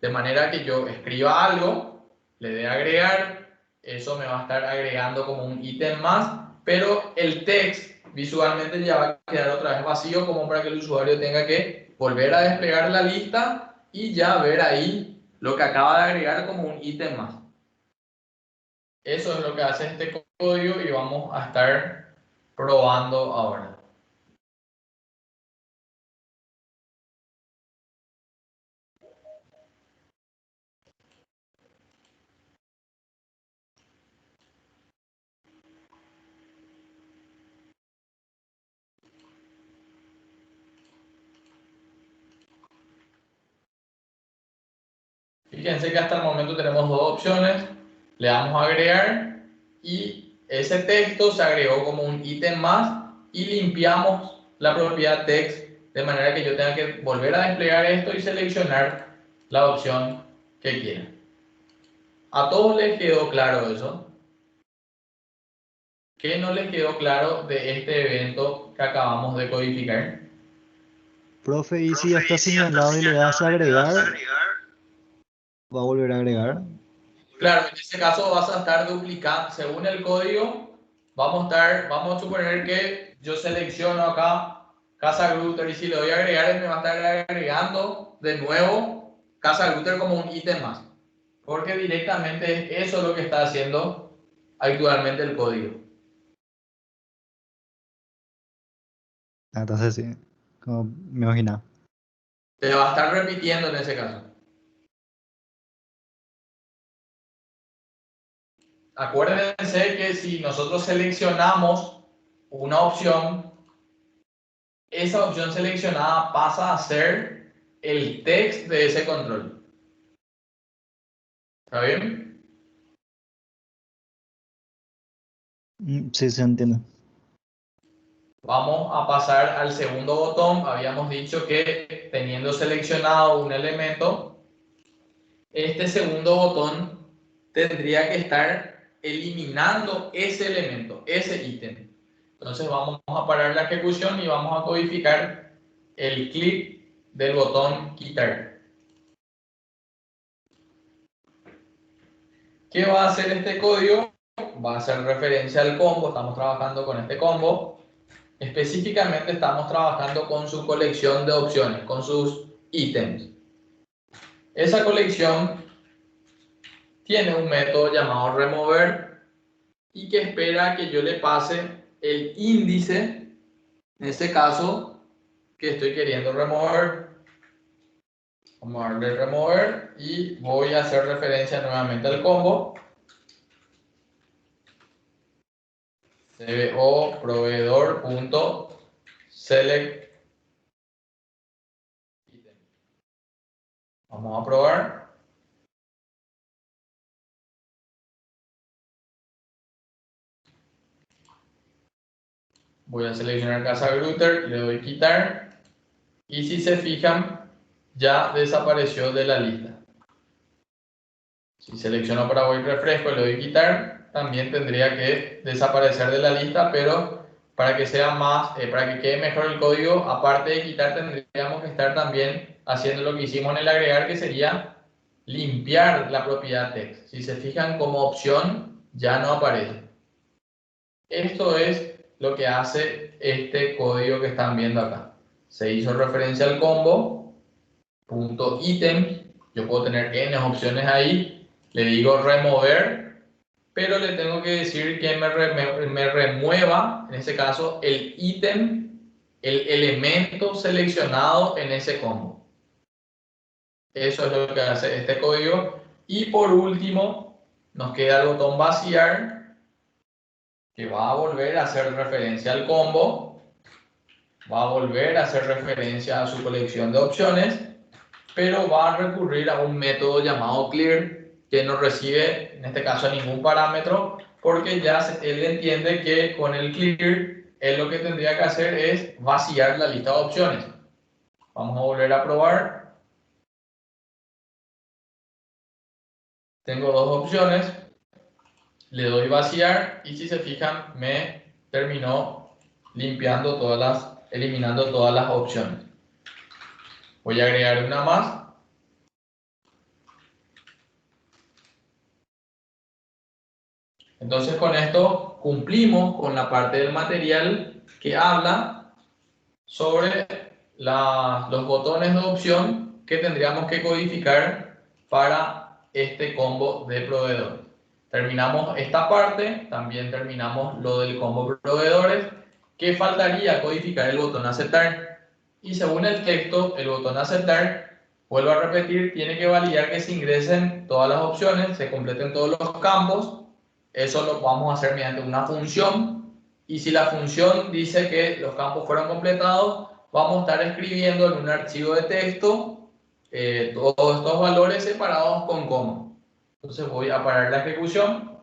De manera que yo escriba algo, le dé agregar, eso me va a estar agregando como un ítem más, pero el text visualmente ya va a quedar otra vez vacío, como para que el usuario tenga que volver a desplegar la lista y ya ver ahí lo que acaba de agregar como un ítem más. Eso es lo que hace este código y vamos a estar probando ahora. Fíjense que hasta el momento tenemos dos opciones. Le damos a agregar y ese texto se agregó como un ítem más y limpiamos la propiedad text de manera que yo tenga que volver a desplegar esto y seleccionar la opción que quiera. ¿A todos les quedó claro eso? ¿Qué no les quedó claro de este evento que acabamos de codificar? Profe, y si ya está señalado y le das a agregar, va a volver a agregar. Claro, en este caso vas a estar duplicando, según el código, vamos a suponer que yo selecciono acá Casa Router y si le doy a agregar, me va a estar agregando de nuevo Casa Router como un ítem más. Porque directamente eso es lo que está haciendo actualmente el código. Entonces sí, como me imaginaba. Te va a estar repitiendo en ese caso. Acuérdense que si nosotros seleccionamos una opción, esa opción seleccionada pasa a ser el text de ese control. ¿Está bien? Sí, se entiende. Vamos a pasar al segundo botón. Habíamos dicho que teniendo seleccionado un elemento, este segundo botón tendría que estar eliminando ese elemento, ese ítem. Entonces vamos a parar la ejecución y vamos a codificar el clic del botón quitar. ¿Qué va a hacer este código? Va a hacer referencia al combo, estamos trabajando con este combo. Específicamente estamos trabajando con su colección de opciones, con sus ítems. Esa colección tiene un método llamado remover y que espera que yo le pase el índice, en este caso, que estoy queriendo remover. Vamos a darle remover y voy a hacer referencia nuevamente al combo. cboproveedor.select. Vamos a probar. Voy a seleccionar Casa Router, le doy quitar. Y si se fijan, ya desapareció de la lista. Si selecciono para voy refresco, le doy quitar, también tendría que desaparecer de la lista, pero para que sea más, para que quede mejor el código, aparte de quitar, tendríamos que estar también haciendo lo que hicimos en el agregar, que sería limpiar la propiedad text. Si se fijan como opción, ya no aparece. Esto es lo que hace este código que están viendo acá. Se hizo referencia al combo, punto ítem, yo puedo tener n opciones ahí, le digo remover, pero le tengo que decir que me remueva, en este caso, el ítem, el elemento seleccionado en ese combo. Eso es lo que hace este código. Y por último, nos queda el botón vaciar, que va a volver a hacer referencia al combo, va a volver a hacer referencia a su colección de opciones, pero va a recurrir a un método llamado clear, que no recibe, en este caso, ningún parámetro, porque ya él entiende que con el clear, él lo que tendría que hacer es vaciar la lista de opciones. Vamos a volver a probar. Tengo dos opciones. Le doy vaciar y si se fijan, me terminó limpiando eliminando todas las opciones. Voy a agregar una más. Entonces con esto cumplimos con la parte del material que habla sobre los botones de opción que tendríamos que codificar para este combo de proveedores. Terminamos esta parte, también terminamos lo del combo proveedores, que faltaría codificar el botón aceptar. Y según el texto, el botón aceptar, vuelvo a repetir, tiene que validar que se ingresen todas las opciones, se completen todos los campos. Eso lo vamos a hacer mediante una función. Y si la función dice que los campos fueron completados, vamos a estar escribiendo en un archivo de texto todos estos valores separados con coma. Entonces voy a parar la ejecución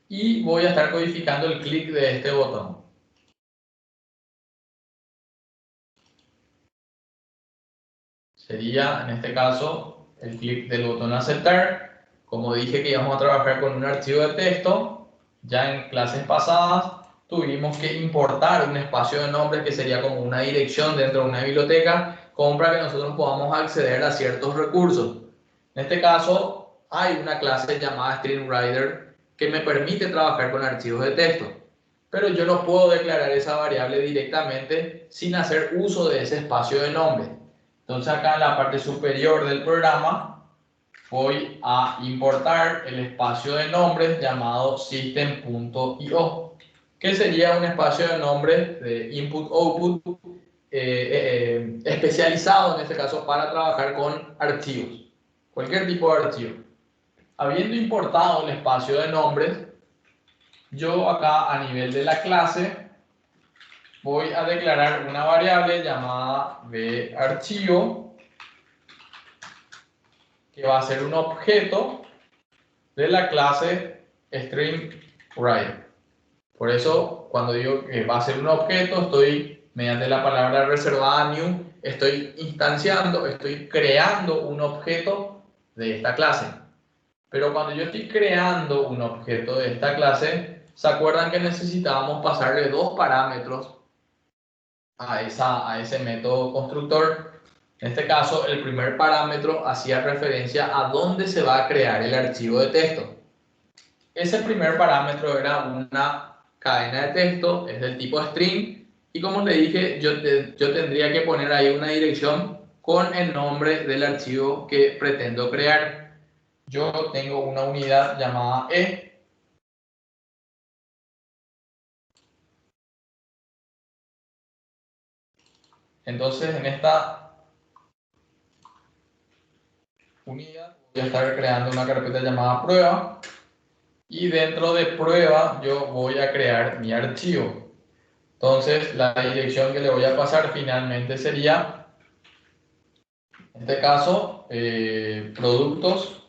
y voy a estar codificando el clic de este botón. Sería, en este caso, el clic del botón aceptar. Como dije que íbamos a trabajar con un archivo de texto, ya en clases pasadas tuvimos que importar un espacio de nombres que sería como una dirección dentro de una biblioteca, como para que nosotros podamos acceder a ciertos recursos. En este caso, hay una clase llamada StreamWriter que me permite trabajar con archivos de texto, pero yo no puedo declarar esa variable directamente sin hacer uso de ese espacio de nombre. Entonces acá en la parte superior del programa voy a importar el espacio de nombres llamado system.io, que sería un espacio de nombres de input-output especializado en este caso para trabajar con archivos, cualquier tipo de archivo. Habiendo importado el espacio de nombres, yo acá a nivel de la clase voy a declarar una variable llamada archivo, que va a ser un objeto de la clase StreamWriter. Por eso, cuando digo que va a ser un objeto, estoy, mediante la palabra reservada new, estoy instanciando, estoy creando un objeto de esta clase. Pero cuando yo estoy creando un objeto de esta clase, ¿se acuerdan que necesitábamos pasarle dos parámetros a ese método constructor? En este caso, el primer parámetro hacía referencia a dónde se va a crear el archivo de texto. Ese primer parámetro era una cadena de texto, es del tipo string, y como le dije, yo tendría que poner ahí una dirección con el nombre del archivo que pretendo crear. Yo tengo una unidad llamada E. Entonces, en esta unidad voy a estar creando una carpeta llamada prueba. Y dentro de prueba yo voy a crear mi archivo. Entonces, la dirección que le voy a pasar finalmente sería, en este caso, productos.txt.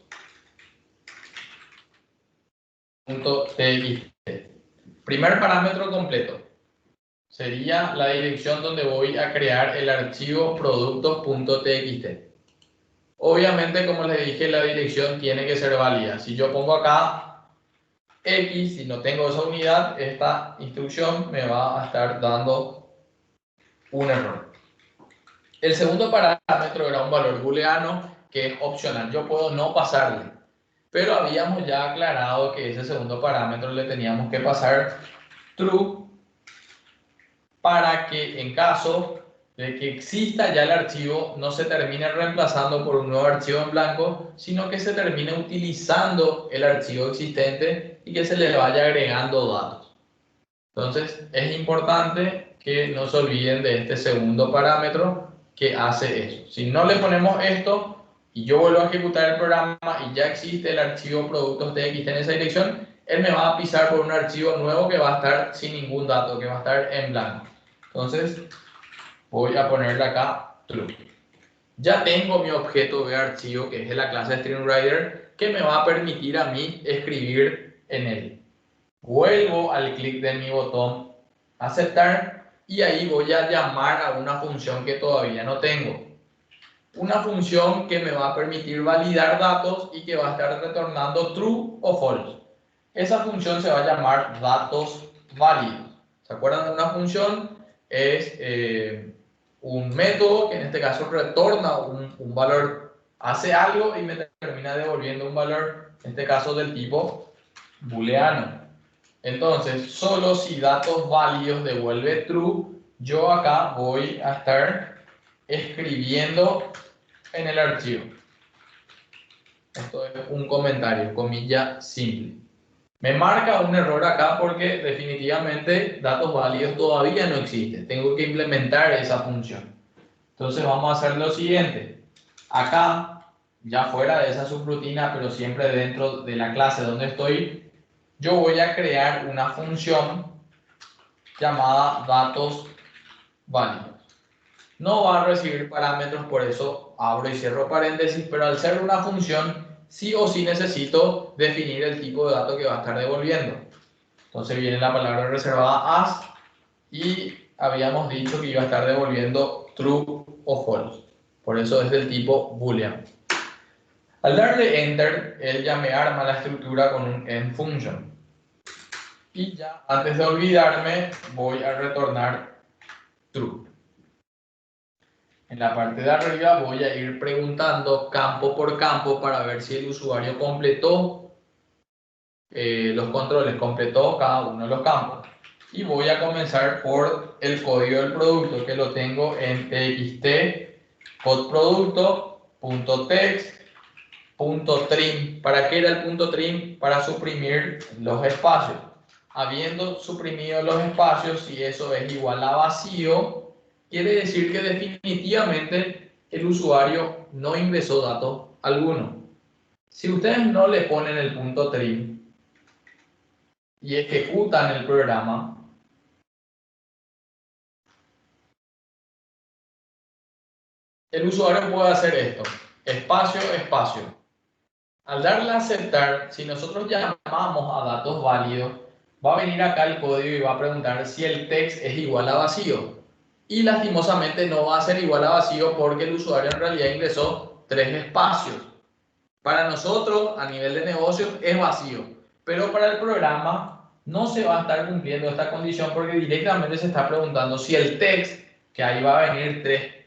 Primer parámetro completo sería la dirección donde voy a crear el archivo productos.txt. Obviamente, como les dije, la dirección tiene que ser válida. Si yo pongo acá X, si no tengo esa unidad, esta instrucción me va a estar dando un error. El segundo parámetro era un valor booleano que es opcional. Yo puedo no pasarle, pero habíamos ya aclarado que ese segundo parámetro le teníamos que pasar true para que en caso de que exista ya el archivo, no se termine reemplazando por un nuevo archivo en blanco, sino que se termine utilizando el archivo existente y que se le vaya agregando datos. Entonces, es importante que no se olviden de este segundo parámetro que hace eso. Si no le ponemos esto y yo vuelvo a ejecutar el programa y ya existe el archivo productos txt en esa dirección, él me va a pisar por un archivo nuevo que va a estar sin ningún dato, que va a estar en blanco. Entonces, voy a ponerle acá true. Ya tengo mi objeto de archivo, que es de la clase StreamRider, que me va a permitir a mí escribir en él. Vuelvo al clic de mi botón aceptar y ahí voy a llamar a una función que todavía no tengo. Una función que me va a permitir validar datos y que va a estar retornando true o false. Esa función se va a llamar datos válidos. ¿Se acuerdan de una función? Es un método que en este caso retorna un valor, hace algo y me termina devolviendo un valor, en este caso del tipo booleano. Entonces, solo si datos válidos devuelve true, yo acá voy a estar escribiendo en el archivo. Esto es un comentario, comilla simple. Me marca un error acá porque definitivamente datos válidos todavía no existen. Tengo que implementar esa función. Entonces vamos a hacer lo siguiente. Acá, ya fuera de esa subrutina, pero siempre dentro de la clase donde estoy, yo voy a crear una función llamada datos válidos. No va a recibir parámetros, por eso abro y cierro paréntesis, pero al ser una función, sí o sí necesito definir el tipo de dato que va a estar devolviendo. Entonces viene la palabra reservada as y habíamos dicho que iba a estar devolviendo true o false. Por eso es del tipo boolean. Al darle enter, él ya me arma la estructura con un end function. Y ya antes de olvidarme, voy a retornar true. En la parte de arriba voy a ir preguntando campo por campo para ver si el usuario completó los controles, completó cada uno de los campos. Y voy a comenzar por el código del producto, que lo tengo en txt codeproducto.text.trim. ¿Para qué era el punto trim? Para suprimir los espacios. Habiendo suprimido los espacios, si eso es igual a vacío, quiere decir que definitivamente el usuario no ingresó datos alguno. Si ustedes no le ponen el punto trim y ejecutan el programa, el usuario puede hacer esto, espacio, espacio. Al darle a aceptar, si nosotros llamamos a datos válidos, va a venir acá el código y va a preguntar si el text es igual a vacío. Y lastimosamente no va a ser igual a vacío porque el usuario en realidad ingresó 3 espacios. Para nosotros, a nivel de negocio, es vacío. Pero para el programa no se va a estar cumpliendo esta condición porque directamente se está preguntando si el text, que ahí va a venir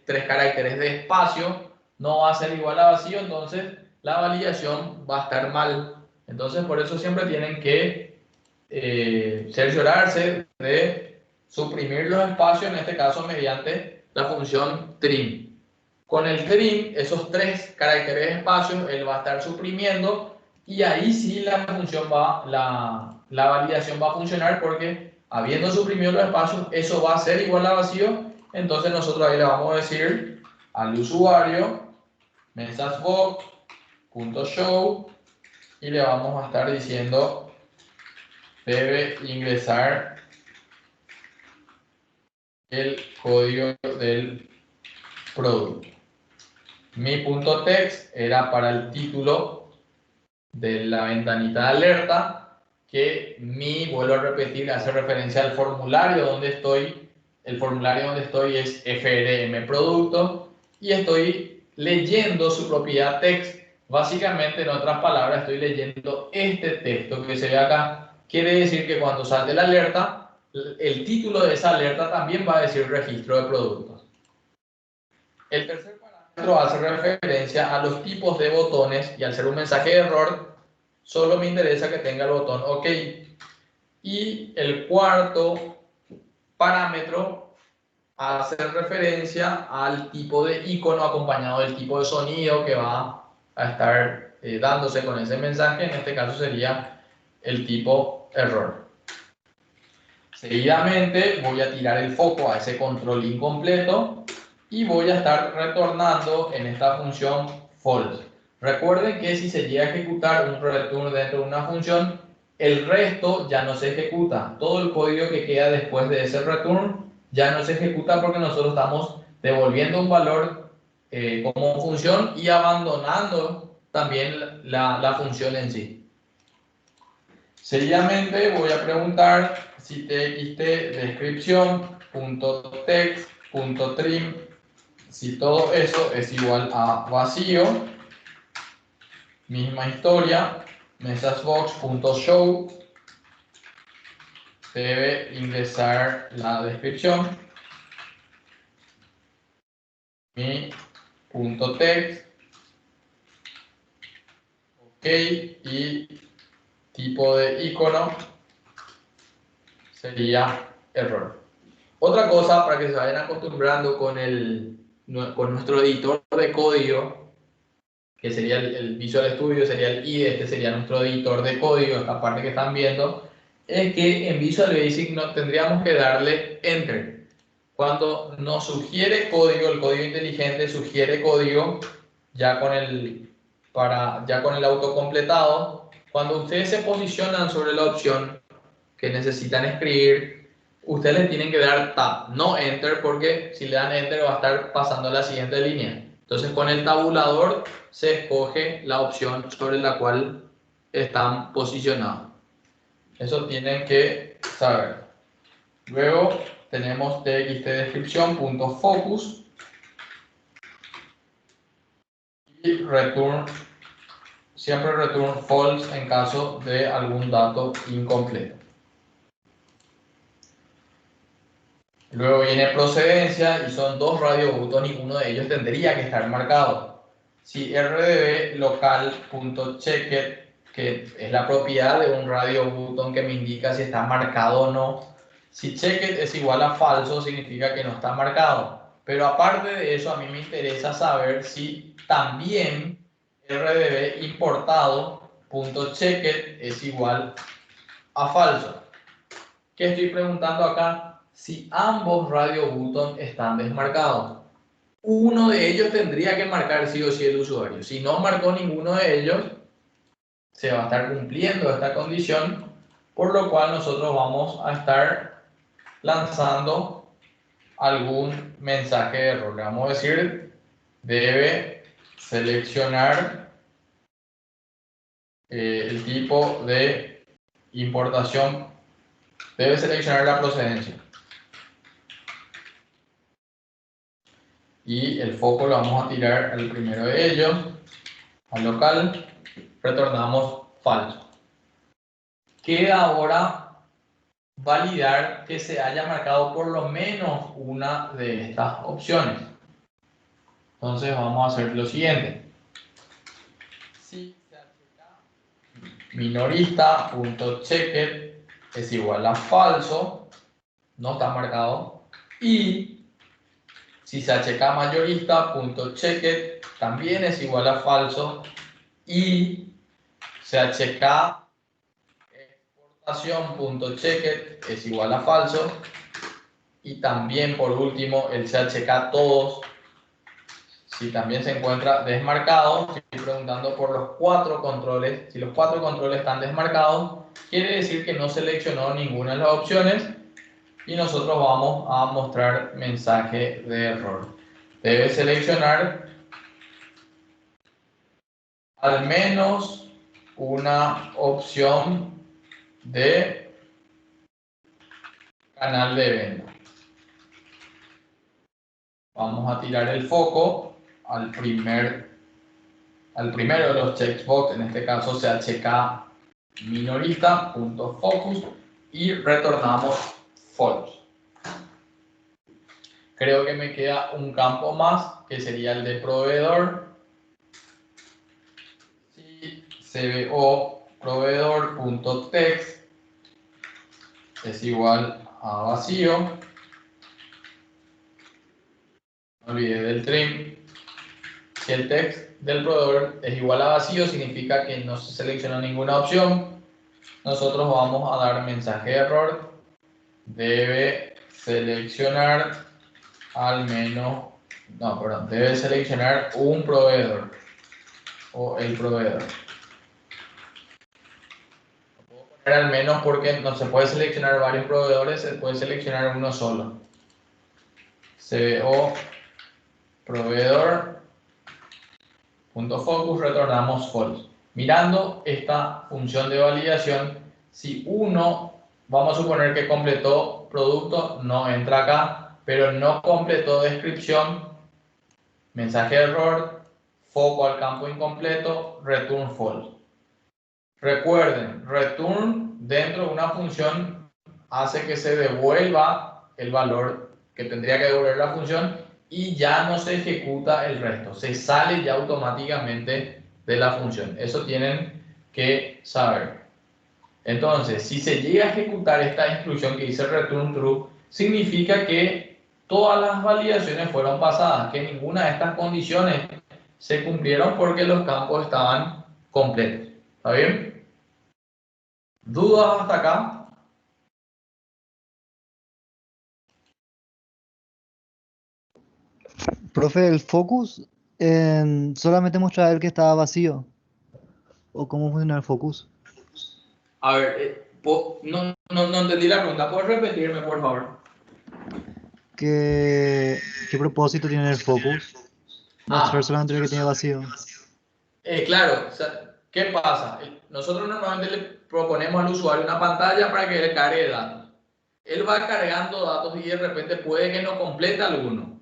3 caracteres de espacio, no va a ser igual a vacío, entonces la validación va a estar mal. Entonces, por eso siempre tienen que cerciorarse de suprimir los espacios, en este caso mediante la función trim. Con el trim, esos 3 caracteres de espacio, él va a estar suprimiendo y ahí sí la función la validación va a funcionar porque habiendo suprimido los espacios, eso va a ser igual a vacío. Entonces nosotros ahí le vamos a decir al usuario messagebox.show y le vamos a estar diciendo debe ingresar el código del producto. Mi punto text era para el título de la ventanita de alerta, que mi, vuelvo a repetir, hace referencia al formulario donde estoy. El formulario donde estoy es FRM producto y estoy leyendo su propiedad text. Básicamente, en otras palabras, estoy leyendo este texto que se ve acá. Quiere decir que cuando salte la alerta, el título de esa alerta también va a decir registro de productos. El tercer parámetro hace referencia a los tipos de botones y al ser un mensaje de error, solo me interesa que tenga el botón OK. Y el cuarto parámetro hace referencia al tipo de icono acompañado del tipo de sonido que va a estar dándose con ese mensaje. En este caso sería el tipo error. Seguidamente voy a tirar el foco a ese control incompleto y voy a estar retornando en esta función false. Recuerden que si se llega a ejecutar un return dentro de una función, el resto ya no se ejecuta. Todo el código que queda después de ese return ya no se ejecuta porque nosotros estamos devolviendo un valor como función y abandonando también la función en sí. Seguidamente voy a preguntar si txt description.text.trim, si todo eso es igual a vacío. Misma historia, messagebox.show debe ingresar la descripción. Mi.text, ok, y tipo de icono sería error. Otra cosa para que se vayan acostumbrando con nuestro editor de código, que sería el Visual Studio, sería el IDE, este sería nuestro editor de código, esta parte que están viendo, es que en Visual Basic no tendríamos que darle Enter. Cuando nos sugiere código, el código inteligente sugiere código ya con el autocompletado. Cuando ustedes se posicionan sobre la opción que necesitan escribir, ustedes le tienen que dar Tab, no Enter, porque si le dan Enter va a estar pasando a la siguiente línea. Entonces con el tabulador se escoge la opción sobre la cual están posicionados. Eso tienen que saber. Luego tenemos txt-description.focus y return, siempre return false en caso de algún dato incompleto. Luego viene procedencia y son dos radio button y uno de ellos tendría que estar marcado. Si rdb local.checked, que es la propiedad de un radio button que me indica si está marcado o no, si checked es igual a falso, significa que no está marcado. Pero aparte de eso, a mí me interesa saber si también rdb importado.checked es igual a falso. ¿Qué estoy preguntando acá? Si ambos radio button están desmarcados. Uno de ellos tendría que marcar sí o sí el usuario. Si no marcó ninguno de ellos, se va a estar cumpliendo esta condición, por lo cual nosotros vamos a estar lanzando algún mensaje de error. Le vamos a decir, debe seleccionar el tipo de importación, debe seleccionar la procedencia. Y el foco lo vamos a tirar al primero de ellos, al local, retornamos falso. Queda ahora validar que se haya marcado por lo menos una de estas opciones. Entonces vamos a hacer lo siguiente. Si minorista.checked es igual a falso, no está marcado, y si chk mayorista.checked también es igual a falso, y chk exportación.checked es igual a falso, y también por último el chk todos, si también se encuentra desmarcado. Estoy preguntando por los 4 controles. Si los 4 controles están desmarcados, quiere decir que no seleccionó ninguna de las opciones y nosotros vamos a mostrar mensaje de error. Debe seleccionar al menos una opción de canal de venta. Vamos a tirar el foco al primero de los checkbox, en este caso chk minorista.focus, y retornamos false. Creo que me queda un campo más, que sería el de proveedor. Si cbo proveedor.text es igual a vacío, olvidé del trim. Si el text del proveedor es igual a vacío, significa que no se seleccionó ninguna opción. Nosotros vamos a dar mensaje de error. Debe seleccionar al menos, no, perdón, debe seleccionar un proveedor o el proveedor. Puedo poner al menos porque no se puede seleccionar varios proveedores, se puede seleccionar uno solo. CO proveedor punto focus, retornamos false. Mirando esta función de validación, si uno, vamos a suponer que completó producto, no entra acá, pero no completó descripción, mensaje de error, foco al campo incompleto, return false. Recuerden, return dentro de una función hace que se devuelva el valor que tendría que devolver la función y ya no se ejecuta el resto, se sale ya automáticamente de la función. Eso tienen que saber. Entonces, si se llega a ejecutar esta instrucción que dice return true, significa que todas las validaciones fueron pasadas, que ninguna de estas condiciones se cumplieron porque los campos estaban completos. ¿Está bien? ¿Dudas hasta acá? Profe, el focus solamente mostraba el que estaba vacío. ¿O cómo funciona el focus? A ver, no entendí la pregunta. ¿Puedes repetirme, por favor? ¿Qué propósito tiene el focus? Mostrar Ah, solamente el que tiene vacío. claro. O sea, ¿qué pasa? Nosotros normalmente le proponemos al usuario una pantalla para que le cargue datos. Él va cargando datos y de repente puede que no complete alguno.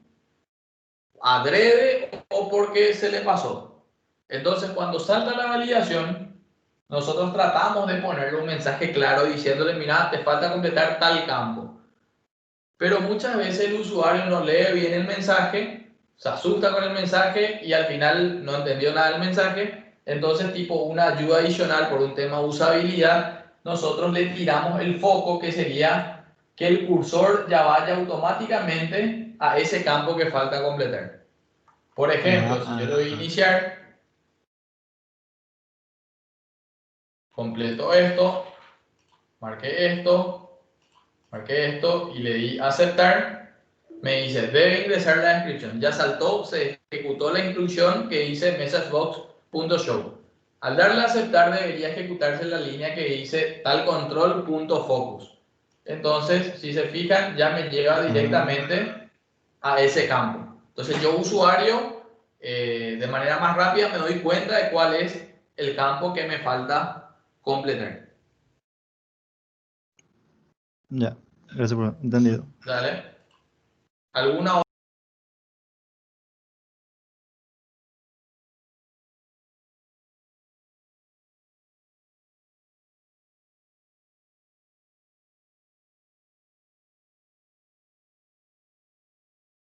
Adrede o porque se le pasó. Entonces, cuando salta la validación, nosotros tratamos de ponerle un mensaje claro diciéndole, mira, te falta completar tal campo. Pero muchas veces el usuario no lee bien el mensaje, se asusta con el mensaje y al final no entendió nada del mensaje. Entonces, tipo una ayuda adicional por un tema de usabilidad, nosotros le tiramos el foco que sería que el cursor ya vaya automáticamente a ese campo que falta completar. Por ejemplo, si yo le doy Ah, iniciar, completo esto, marqué esto y le di aceptar, me dice debe ingresar la descripción. Ya saltó, se ejecutó la instrucción que dice messagebox.show. Al darle a aceptar debería ejecutarse la línea que dice tal control.focus. Entonces, si se fijan, ya me lleva ah, directamente a ese campo. Entonces yo usuario, de manera más rápida me doy cuenta de cuál es el campo que me falta completar. ya. Gracias por entendido. ¿Dale? ¿Alguna otra?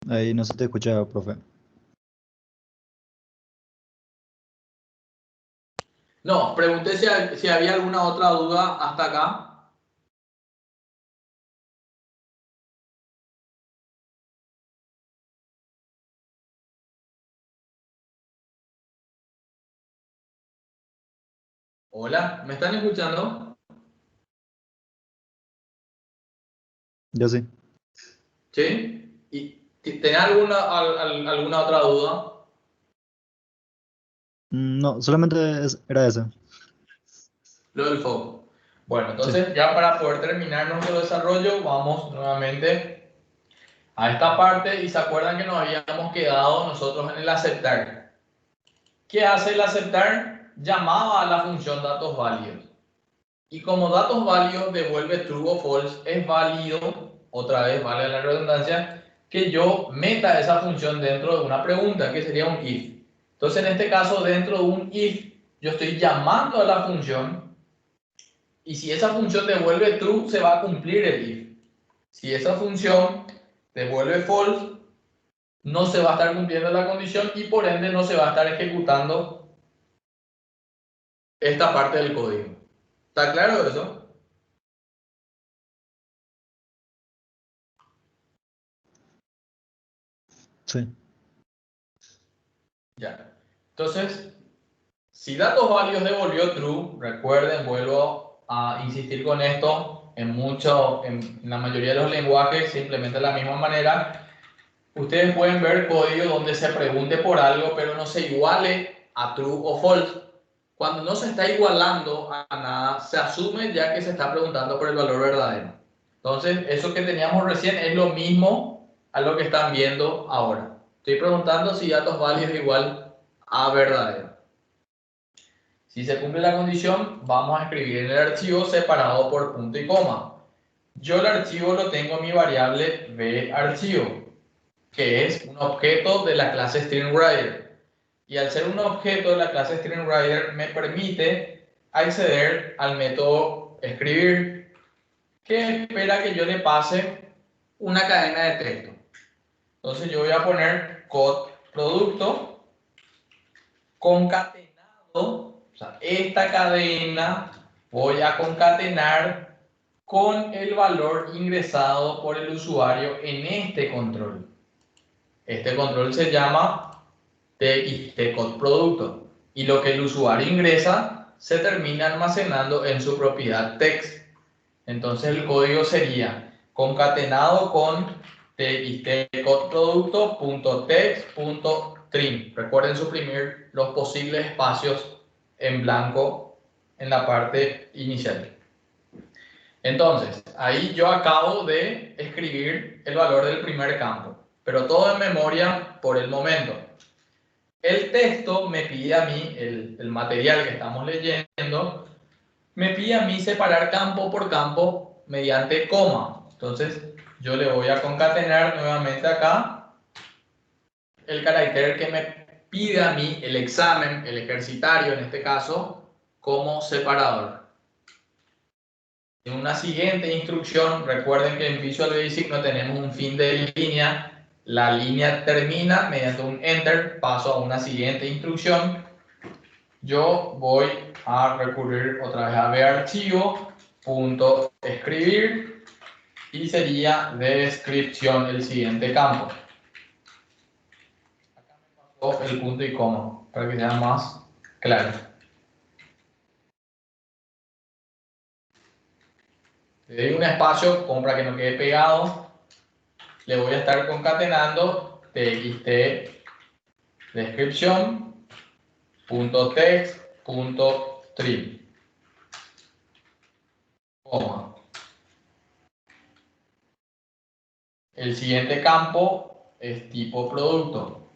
Ahí no se te escucha, profe. No, pregunté si había alguna otra duda hasta acá. Hola, ¿me están escuchando? Ya sí. ¿Sí? ¿Y tenés alguna otra duda? No, solamente era ese. Lo del foco. Bueno, Sí. entonces ya para poder terminar nuestro desarrollo, vamos nuevamente a esta parte y se acuerdan que nos habíamos quedado nosotros en el aceptar. ¿Qué hace el aceptar? Llamaba a la función datos válidos. Y como datos válidos devuelve true o false, es válido, otra vez vale la redundancia, que yo meta esa función dentro de una pregunta, que sería un if. Entonces, en este caso, dentro de un if, yo estoy llamando a la función y si esa función devuelve true, se va a cumplir el if. Si esa función devuelve false, no se va a estar cumpliendo la condición y por ende no se va a estar ejecutando esta parte del código. ¿Está claro eso? Sí. Ya. Entonces, si datos válidos devolvió true, recuerden, vuelvo a insistir con esto, en la mayoría de los lenguajes se implementa de la misma manera. Ustedes pueden ver código donde se pregunte por algo, pero no se iguale a true o false. Cuando no se está igualando a nada, se asume ya que se está preguntando por el valor verdadero. Entonces, eso que teníamos recién es lo mismo a lo que están viendo ahora. Estoy preguntando si datos válidos igual a verdadero. Si se cumple la condición, vamos a escribir en el archivo separado por punto y coma. Yo el archivo lo tengo en mi variable varchivo, que es un objeto de la clase StringWriter. Y al ser un objeto de la clase StringWriter, me permite acceder al método escribir, que espera que yo le pase una cadena de texto. Entonces yo voy a poner code producto concatenado, o sea, esta cadena voy a concatenar con el valor ingresado por el usuario en este control. Este control se llama txt_code_producto y lo que el usuario ingresa se termina almacenando en su propiedad text. Entonces el código sería concatenado con txt_code_producto.text.trim. Recuerden suprimir los posibles espacios en blanco en la parte inicial. Entonces, ahí yo acabo de escribir el valor del primer campo, pero todo en memoria por el momento. El texto me pide a mí, el material que estamos leyendo, me pide a mí separar campo por campo mediante coma. Entonces, yo le voy a concatenar nuevamente acá el carácter que me pide a mí el examen, el ejercitario en este caso, como separador. En una siguiente instrucción, recuerden que en Visual Basic no tenemos un fin de línea. La línea termina mediante un Enter, paso a una siguiente instrucción. Yo voy a recurrir otra vez a varchivo.escribir y sería descripción el siguiente campo. Acá me pasó el punto y coma para que sea más claro. Le doy un espacio como para que no quede pegado. Le voy a estar concatenando txt description.text.trim, coma. El siguiente campo es tipo producto.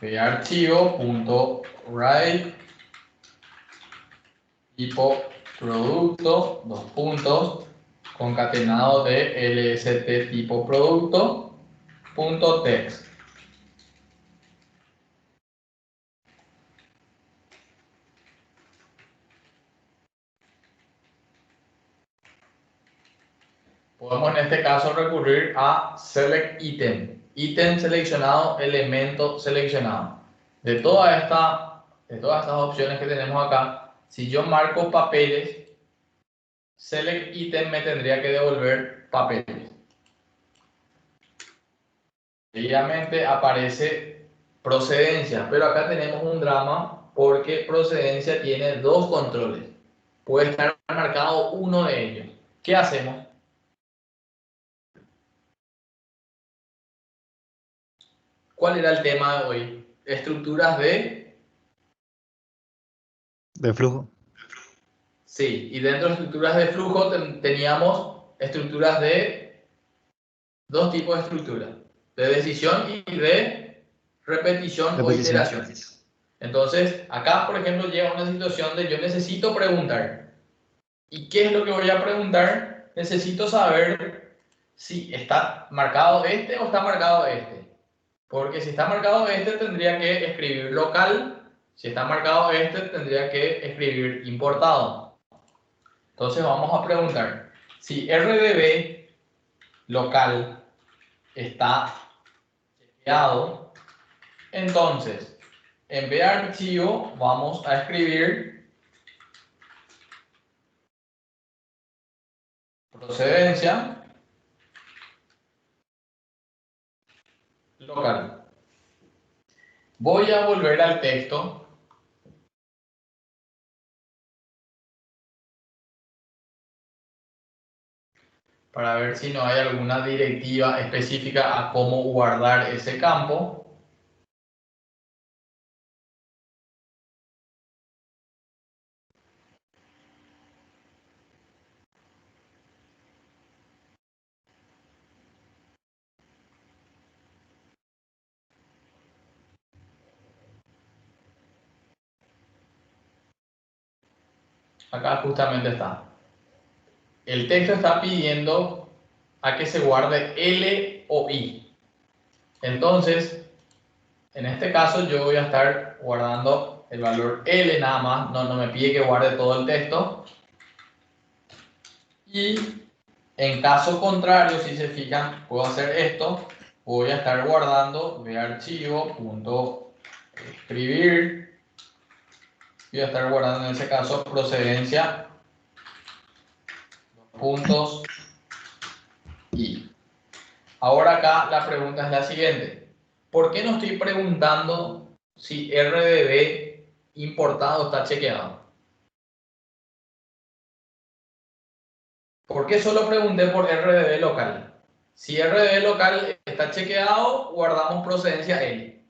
Archivo.write tipo producto, dos puntos, concatenado de lst tipo producto, punto text. Podemos en este caso recurrir a select item, ítem seleccionado, elemento seleccionado. De todas estas opciones que tenemos acá, si yo marco papeles, select item me tendría que devolver papeles. Seguidamente aparece procedencia, pero acá tenemos un drama porque procedencia tiene dos controles. Puede estar marcado uno de ellos. ¿Qué hacemos? ¿Cuál era el tema de hoy? Estructuras de... De flujo. Sí, y dentro de estructuras de flujo teníamos estructuras de dos tipos de estructuras, de decisión y de repetición o Repetición. iteración. Entonces, acá, por ejemplo, llega una situación de yo necesito preguntar. ¿Y qué es lo que voy a preguntar? Necesito saber si está marcado este o está marcado este. Porque si está marcado este, tendría que escribir local. Si está marcado este, tendría que escribir importado. Entonces vamos a preguntar si RDB local está chequeado. Entonces, en vez de archivo, vamos a escribir procedencia local. Voy a volver al texto. Para ver si no hay alguna directiva específica a cómo guardar ese campo. Acá justamente está. El texto está pidiendo a que se guarde L o I. Entonces, en este caso yo voy a estar guardando el valor L nada más. No me pide que guarde todo el texto. Y en caso contrario, si se fijan, puedo hacer esto. Voy a estar guardando de archivo punto escribir. Voy a estar guardando en ese caso procedencia puntos y. Ahora acá la pregunta es la siguiente. ¿Por qué no estoy preguntando si RDB importado está chequeado? ¿Por qué solo pregunté por RDB local? Si RDB local está chequeado, guardamos procedencia L.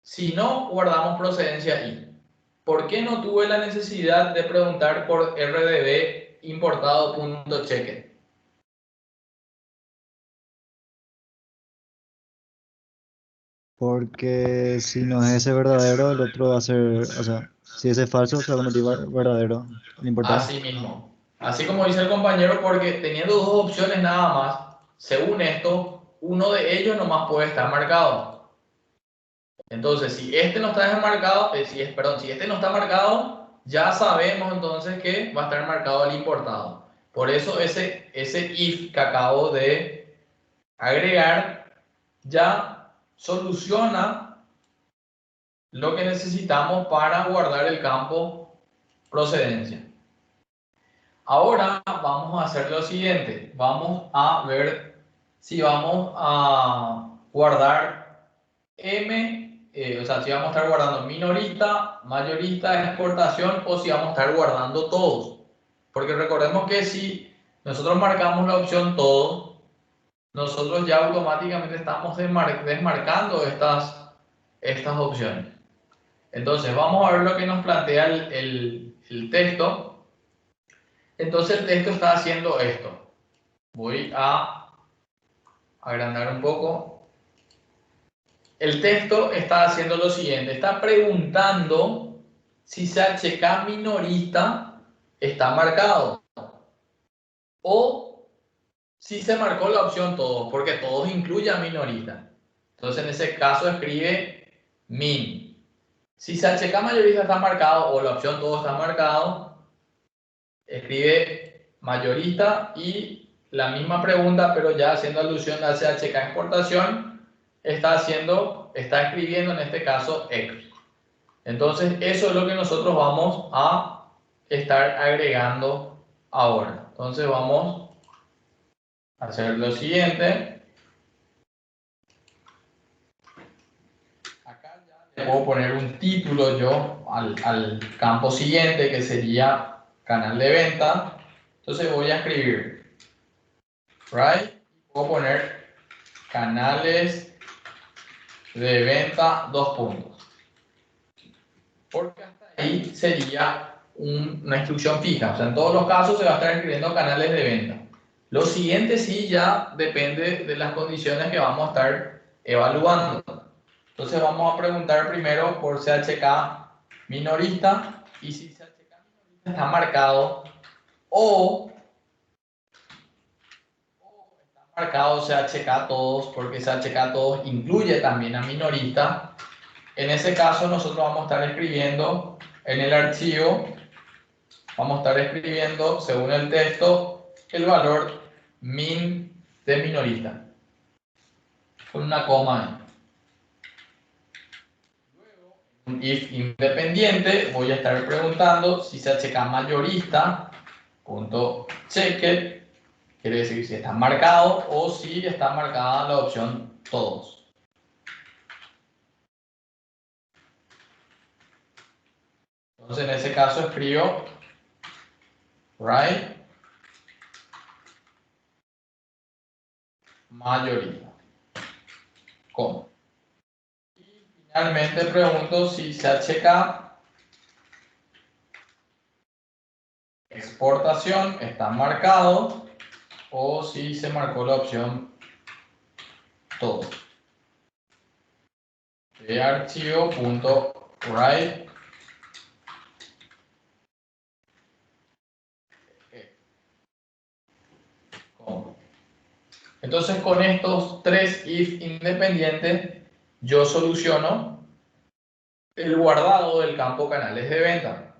Si no, guardamos procedencia I. ¿Por qué no tuve la necesidad de preguntar por RDB importado.cheque? Porque si no es ese verdadero, el otro va a ser, o sea, si ese es falso, se va a convertir verdadero, el importado. Así mismo. Así como dice el compañero, porque teniendo dos opciones nada más, según esto, uno de ellos nomás puede estar marcado. Entonces, si este no está marcado, si este no está marcado, ya sabemos entonces que va a estar marcado el importado. Por eso ese if que acabo de agregar ya soluciona lo que necesitamos para guardar el campo procedencia. Ahora vamos a hacer lo siguiente. Vamos a ver si vamos a guardar M, o sea, si vamos a estar guardando minorista, mayorista, exportación o si vamos a estar guardando todos. Porque recordemos que si nosotros marcamos la opción todos, nosotros ya automáticamente estamos desmarcando estas opciones. Entonces, vamos a ver lo que nos plantea el texto. Entonces el texto está haciendo esto. Voy a agrandar un poco. El texto está haciendo lo siguiente. Está preguntando si CHK minorista está marcado. O si se marcó la opción todos, porque todos incluyen minorista. Entonces en ese caso escribe min. Si CHK mayorista está marcado o la opción todos está marcado, escribe mayorista y la misma pregunta, pero ya haciendo alusión a CHK exportación, está escribiendo en este caso X. Entonces, eso es lo que nosotros vamos a estar agregando ahora. Entonces, vamos a hacer lo siguiente. Acá ya le puedo poner un título yo al campo siguiente, que sería canal de venta. Entonces, voy a escribir right, puedo poner canales de venta, dos puntos. Porque hasta ahí sería una instrucción fija. O sea, en todos los casos se va a estar escribiendo canales de venta. Lo siguiente sí ya depende de las condiciones que vamos a estar evaluando. Entonces vamos a preguntar primero por CHK minorista y si CHK minorista está marcado o marcado CHK todos, porque CHK todos incluye también a minorista. En ese caso nosotros vamos a estar escribiendo en el archivo, vamos a estar escribiendo según el texto el valor min de minorista con una coma. Luego, en un if independiente voy a estar preguntando si CHK mayorista punto checked, quiere decir si está marcado o si está marcada la opción todos. Entonces, en ese caso escribo right mayorista. ¿Cómo? Y finalmente pregunto si CHK exportación está marcado o si se marcó la opción todo. De archivo.write Entonces, con estos tres if independientes, yo soluciono el guardado del campo canales de venta.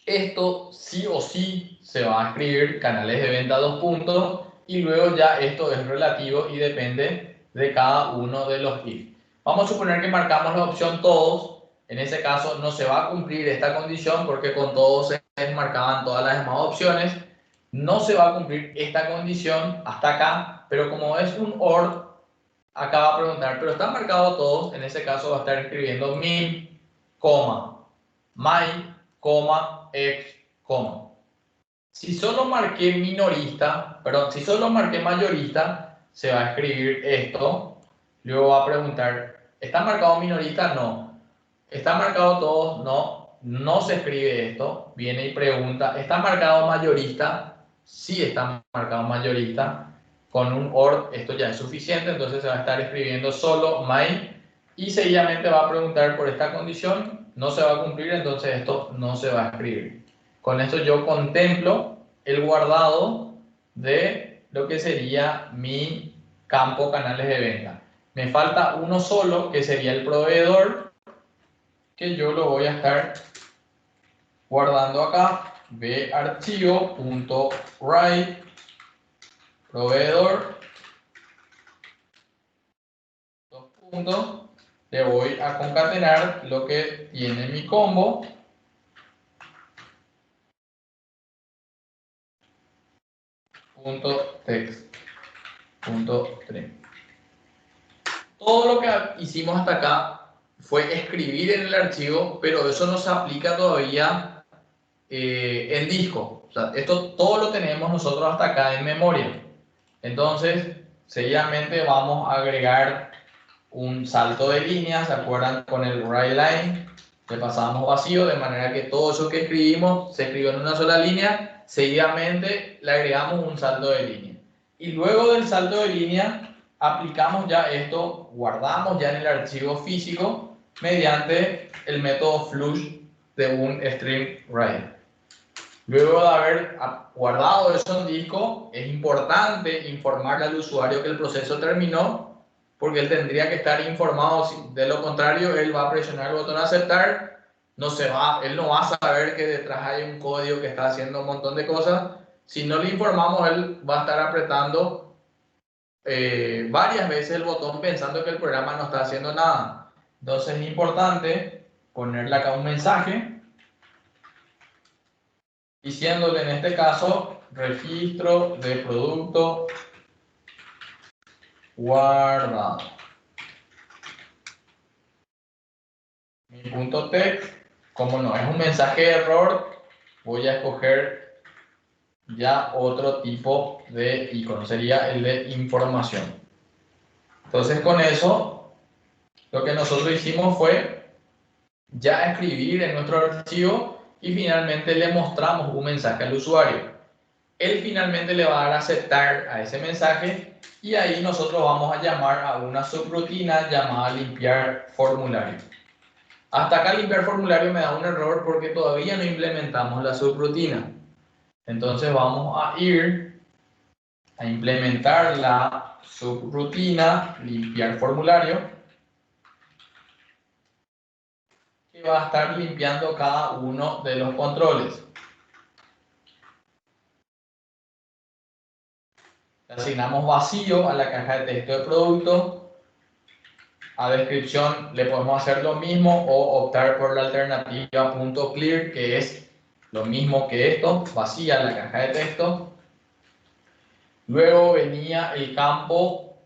Esto sí o sí se va a escribir canales de venta dos puntos y luego ya esto es relativo y depende de cada uno de los if. Vamos a suponer que marcamos la opción todos. En ese caso no se va a cumplir esta condición porque con todos se marcaban todas las demás opciones. No se va a cumplir esta condición hasta acá, pero como es un OR, acá va a preguntar, pero están marcados todos. En ese caso va a estar escribiendo min, my, x, Si solo marqué minorista, perdón, si solo marqué mayorista, se va a escribir esto. Luego va a preguntar, ¿está marcado minorista? No. ¿Está marcado todos? No. No se escribe esto. Viene y pregunta, ¿está marcado mayorista? Sí está marcado mayorista. Con un OR esto ya es suficiente, entonces se va a estar escribiendo solo my y seguidamente va a preguntar por esta condición. No se va a cumplir, entonces esto no se va a escribir. Con esto yo contemplo el guardado de lo que sería mi campo canales de venta. Me falta uno solo, que sería el proveedor, que yo lo voy a estar guardando acá. De archivo.write proveedor, dos puntos. Le voy a concatenar lo que tiene mi combo. .text. Todo lo que hicimos hasta acá fue escribir en el archivo, pero eso no se aplica todavía en disco. O sea, esto todo lo tenemos nosotros hasta acá en memoria. Entonces, seguidamente vamos a agregar un salto de línea. ¿Se acuerdan con el write line? Le pasamos vacío, de manera que todo eso que escribimos se escribió en una sola línea. Seguidamente le agregamos un salto de línea. Y luego del salto de línea, aplicamos ya esto, guardamos ya en el archivo físico mediante el método flush de un string write. Luego de haber guardado eso en disco, es importante informarle al usuario que el proceso terminó, porque él tendría que estar informado. De lo contrario, él va a presionar el botón aceptar, él no va a saber que detrás hay un código que está haciendo un montón de cosas. Si no le informamos, él va a estar apretando varias veces el botón pensando que el programa no está haciendo nada. Entonces es importante ponerle acá un mensaje diciéndole en este caso registro de producto guardado. Mi punto text, como no es un mensaje de error, voy a escoger ya otro tipo de icono, sería el de información. Entonces con eso lo que nosotros hicimos fue ya escribir en nuestro archivo y finalmente le mostramos un mensaje al usuario. Él finalmente le va a dar a aceptar a ese mensaje y ahí nosotros vamos a llamar a una subrutina llamada limpiar formulario. Hasta acá limpiar formulario me da un error porque todavía no implementamos la subrutina. Entonces vamos a ir a implementar la subrutina limpiar formulario, que va a estar limpiando cada uno de los controles. Le asignamos vacío a la caja de texto de producto. A descripción le podemos hacer lo mismo o optar por la alternativa .clear, que es lo mismo que esto, vacía la caja de texto. Luego venía el campo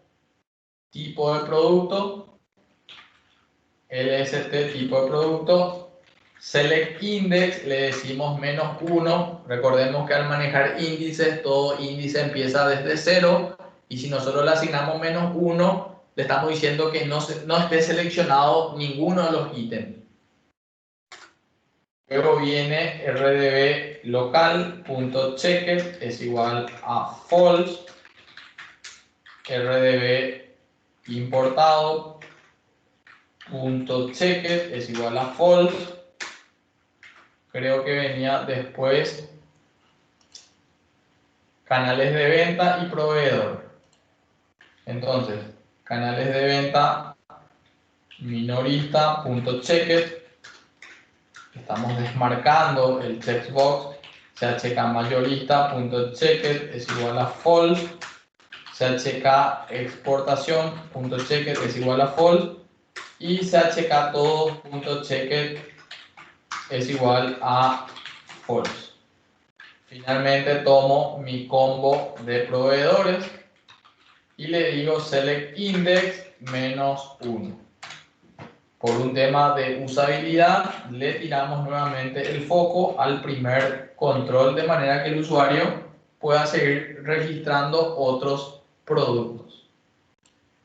tipo de producto, LST tipo de producto, Select index le decimos -1. Recordemos que al manejar índices, todo índice empieza desde 0. Y si nosotros le asignamos -1, le estamos diciendo que no esté seleccionado ninguno de los ítems. Luego viene rdb local.checked es igual a false. rdb importado.checked es igual a false. Creo que venía después canales de venta y proveedor. Entonces, canales de venta minorista.checked. Estamos desmarcando el checkbox. chk mayorista.checked es igual a false. chk exportación.checked es igual a false. Y chk todo.checked es igual a false. Finalmente tomo mi combo de proveedores y le digo select index -1. Por un tema de usabilidad, le tiramos nuevamente el foco al primer control de manera que el usuario pueda seguir registrando otros productos.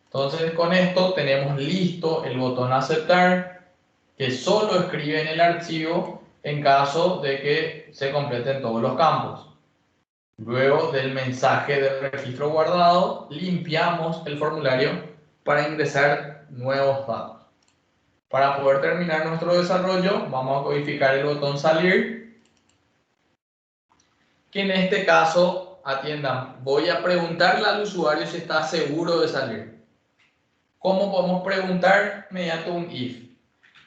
Entonces, con esto tenemos listo el botón aceptar, que solo escribe en el archivo en caso de que se completen todos los campos. Luego del mensaje de registro guardado, limpiamos el formulario para ingresar nuevos datos. Para poder terminar nuestro desarrollo, vamos a codificar el botón salir, que en este caso, atiendan, voy a preguntarle al usuario si está seguro de salir. ¿Cómo podemos preguntar? Mediante un if.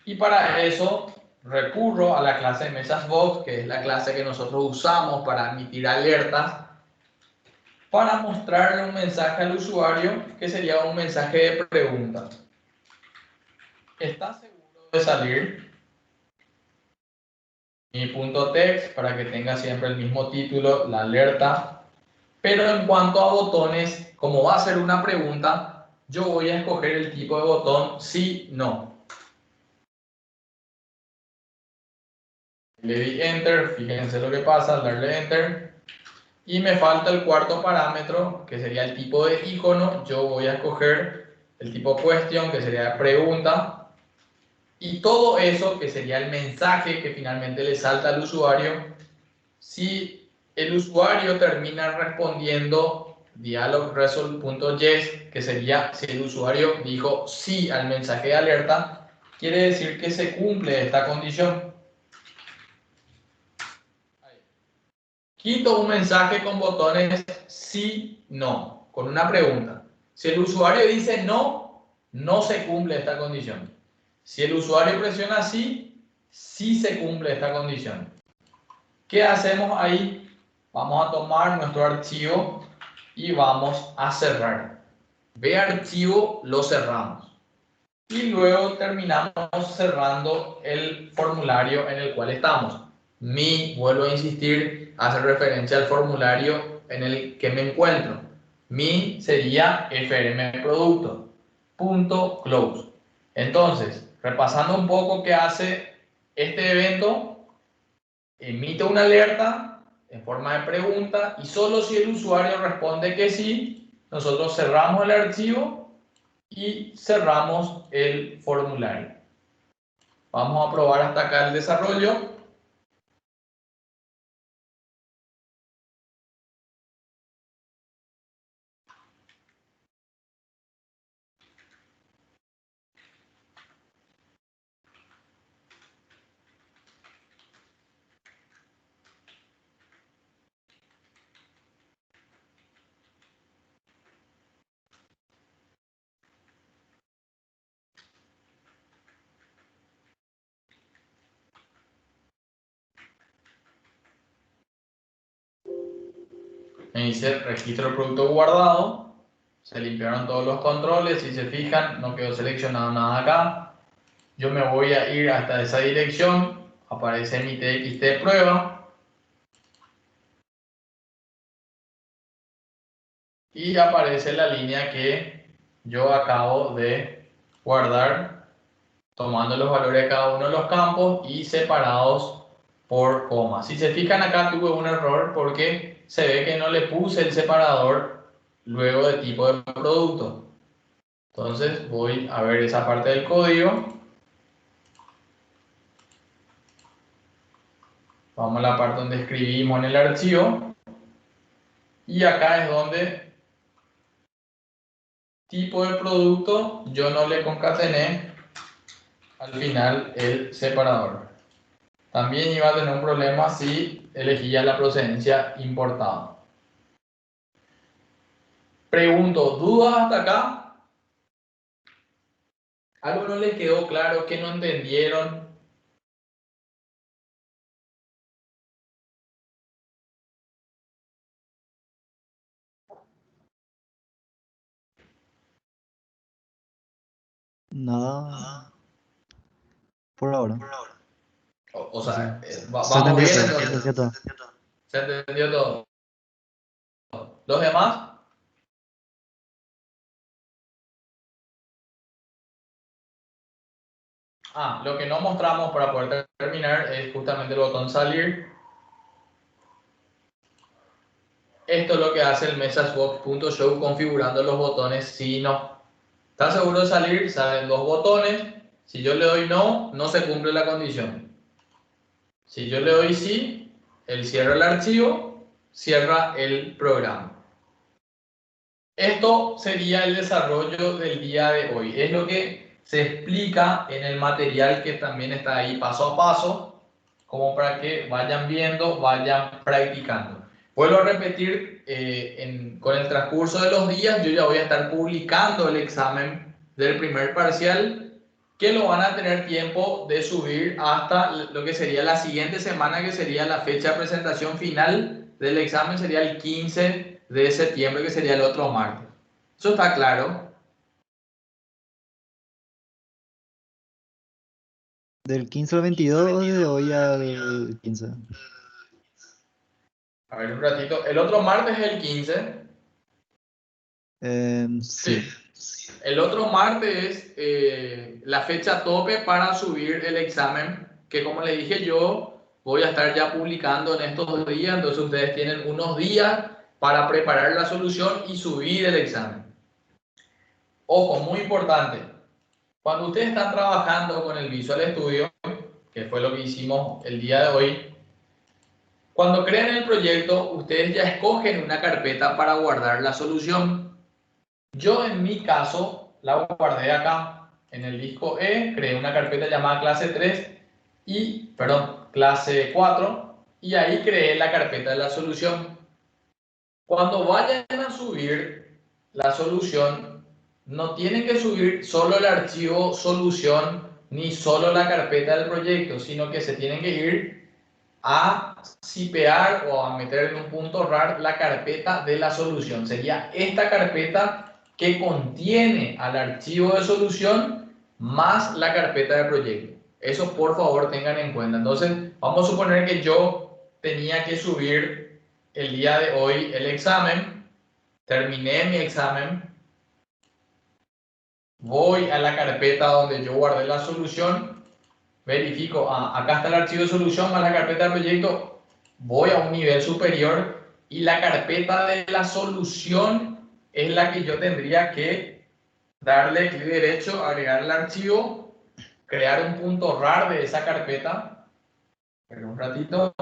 Y para eso recurro a la clase MessageBox, que es la clase que nosotros usamos para emitir alertas, para mostrarle un mensaje al usuario que sería un mensaje de pregunta. ¿Está seguro de salir? Mi punto text para que tenga siempre el mismo título, la alerta. Pero en cuanto a botones, como va a ser una pregunta, yo voy a escoger el tipo de botón sí, no. Le di enter, fíjense lo que pasa al darle enter. Y me falta el cuarto parámetro, que sería el tipo de icono. Yo voy a escoger el tipo question, que sería pregunta. Y todo eso, que sería el mensaje que finalmente le salta al usuario, si el usuario termina respondiendo dialogresult.yes, que sería si el usuario dijo sí al mensaje de alerta, quiere decir que se cumple esta condición. Quito un mensaje con botones sí, no, con una pregunta. Si el usuario dice no, no se cumple esta condición. Si el usuario presiona sí, sí se cumple esta condición. ¿Qué hacemos ahí? Vamos a tomar nuestro archivo y vamos a cerrar. Ve archivo, lo cerramos. Y luego terminamos cerrando el formulario en el cual estamos. Mi, vuelvo a insistir, hace referencia al formulario en el que me encuentro. Mi sería FRM producto. Punto close. Entonces, repasando un poco qué hace este evento, emite una alerta en forma de pregunta y solo si el usuario responde que sí, nosotros cerramos el archivo y cerramos el formulario. Vamos a probar hasta acá el desarrollo. Me dice registro de producto guardado. Se limpiaron todos los controles. Si se fijan, no quedó seleccionado nada acá. Yo me voy a ir hasta esa dirección. Aparece mi txt prueba. Y aparece la línea que yo acabo de guardar tomando los valores de cada uno de los campos y separados por coma. Si se fijan acá tuve un error porque se ve que no le puse el separador luego de tipo de producto. Entonces voy a ver esa parte del código. Vamos a la parte donde escribimos en el archivo. Y acá es donde tipo de producto yo no le concatené al final el separador. También iba a tener un problema si elegía la procedencia importada. Pregunto, ¿dudas hasta acá? ¿Algo no les quedó claro? ¿Que no entendieron? Nada por ahora. O Así. sea, Se vamos entendió bien todo, se entonces. entendió todo. ¿Se entendió todo? ¿Los demás? Lo que no mostramos para poder terminar es justamente el botón salir. Esto es lo que hace el messagebox.show configurando los botones sí y no. ¿Está seguro de salir? Salen dos botones. Si yo le doy no, no se cumple la condición. Si yo le doy sí, él cierra el archivo, cierra el programa. Esto sería el desarrollo del día de hoy. Es lo que se explica en el material que también está ahí paso a paso, como para que vayan viendo, vayan practicando. Vuelvo a repetir, con el transcurso de los días yo ya voy a estar publicando el examen del primer parcial, que lo van a tener tiempo de subir hasta lo que sería la siguiente semana, que sería la fecha de presentación final del examen, sería el 15 de septiembre, que sería el otro martes. ¿Eso está claro? Del 15 al 22, de hoy al 15. A ver, un ratito. El otro martes es el 15. Sí. Sí. El otro martes es la fecha tope para subir el examen, que como les dije yo, voy a estar ya publicando en estos días, entonces ustedes tienen unos días para preparar la solución y subir el examen. Ojo, muy importante, cuando ustedes están trabajando con el Visual Studio, que fue lo que hicimos el día de hoy, cuando creen el proyecto, ustedes ya escogen una carpeta para guardar la solución. Yo en mi caso la guardé acá en el disco E, creé una carpeta llamada clase 3 clase 4 y ahí creé la carpeta de la solución. Cuando vayan a subir la solución, no tienen que subir solo el archivo solución ni solo la carpeta del proyecto, sino que se tienen que ir a zipear o a meter en un punto RAR la carpeta de la solución. Sería esta carpeta que contiene al archivo de solución más la carpeta de proyecto. Eso por favor tengan en cuenta. Entonces vamos a suponer que yo tenía que subir el día de hoy el examen, terminé mi examen, voy a la carpeta donde yo guardé la solución, verifico, acá está el archivo de solución más la carpeta de proyecto, voy a un nivel superior y la carpeta de la solución es la que yo tendría que darle clic derecho, agregar el archivo, crear un punto RAR de esa carpeta, pero un ratito,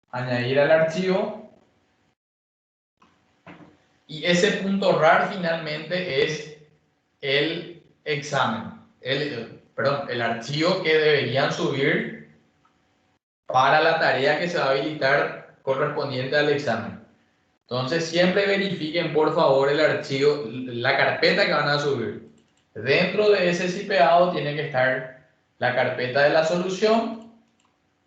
añadir al archivo y ese punto RAR finalmente es el examen, el archivo que deberían subir para la tarea que se va a habilitar correspondiente al examen. Entonces siempre verifiquen por favor el archivo, la carpeta que van a subir. Dentro de ese zipeado tiene que estar la carpeta de la solución.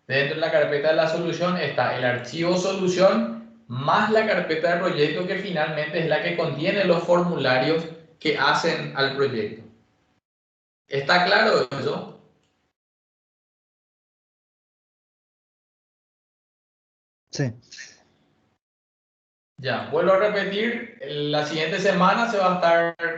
Dentro de la carpeta de la solución está el archivo solución más la carpeta de proyecto, que finalmente es la que contiene los formularios que hacen al proyecto. ¿Está claro eso? Sí. Ya, vuelvo a repetir, la siguiente semana se va a estar,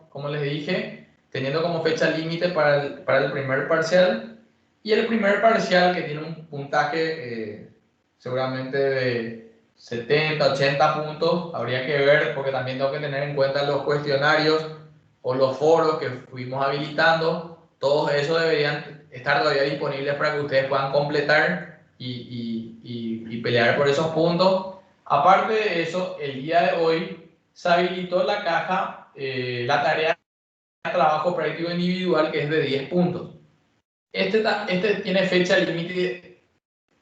como les dije, teniendo como fecha límite para el primer parcial. Y el primer parcial, que tiene un puntaje seguramente de 70, 80 puntos, habría que ver, porque también tengo que tener en cuenta los cuestionarios o los foros que fuimos habilitando. Todos esos deberían estar todavía disponibles para que ustedes puedan completar y pelear por esos puntos. Aparte de eso, el día de hoy se habilitó la caja, la tarea de trabajo práctico individual, que es de 10 puntos. Este tiene fecha límite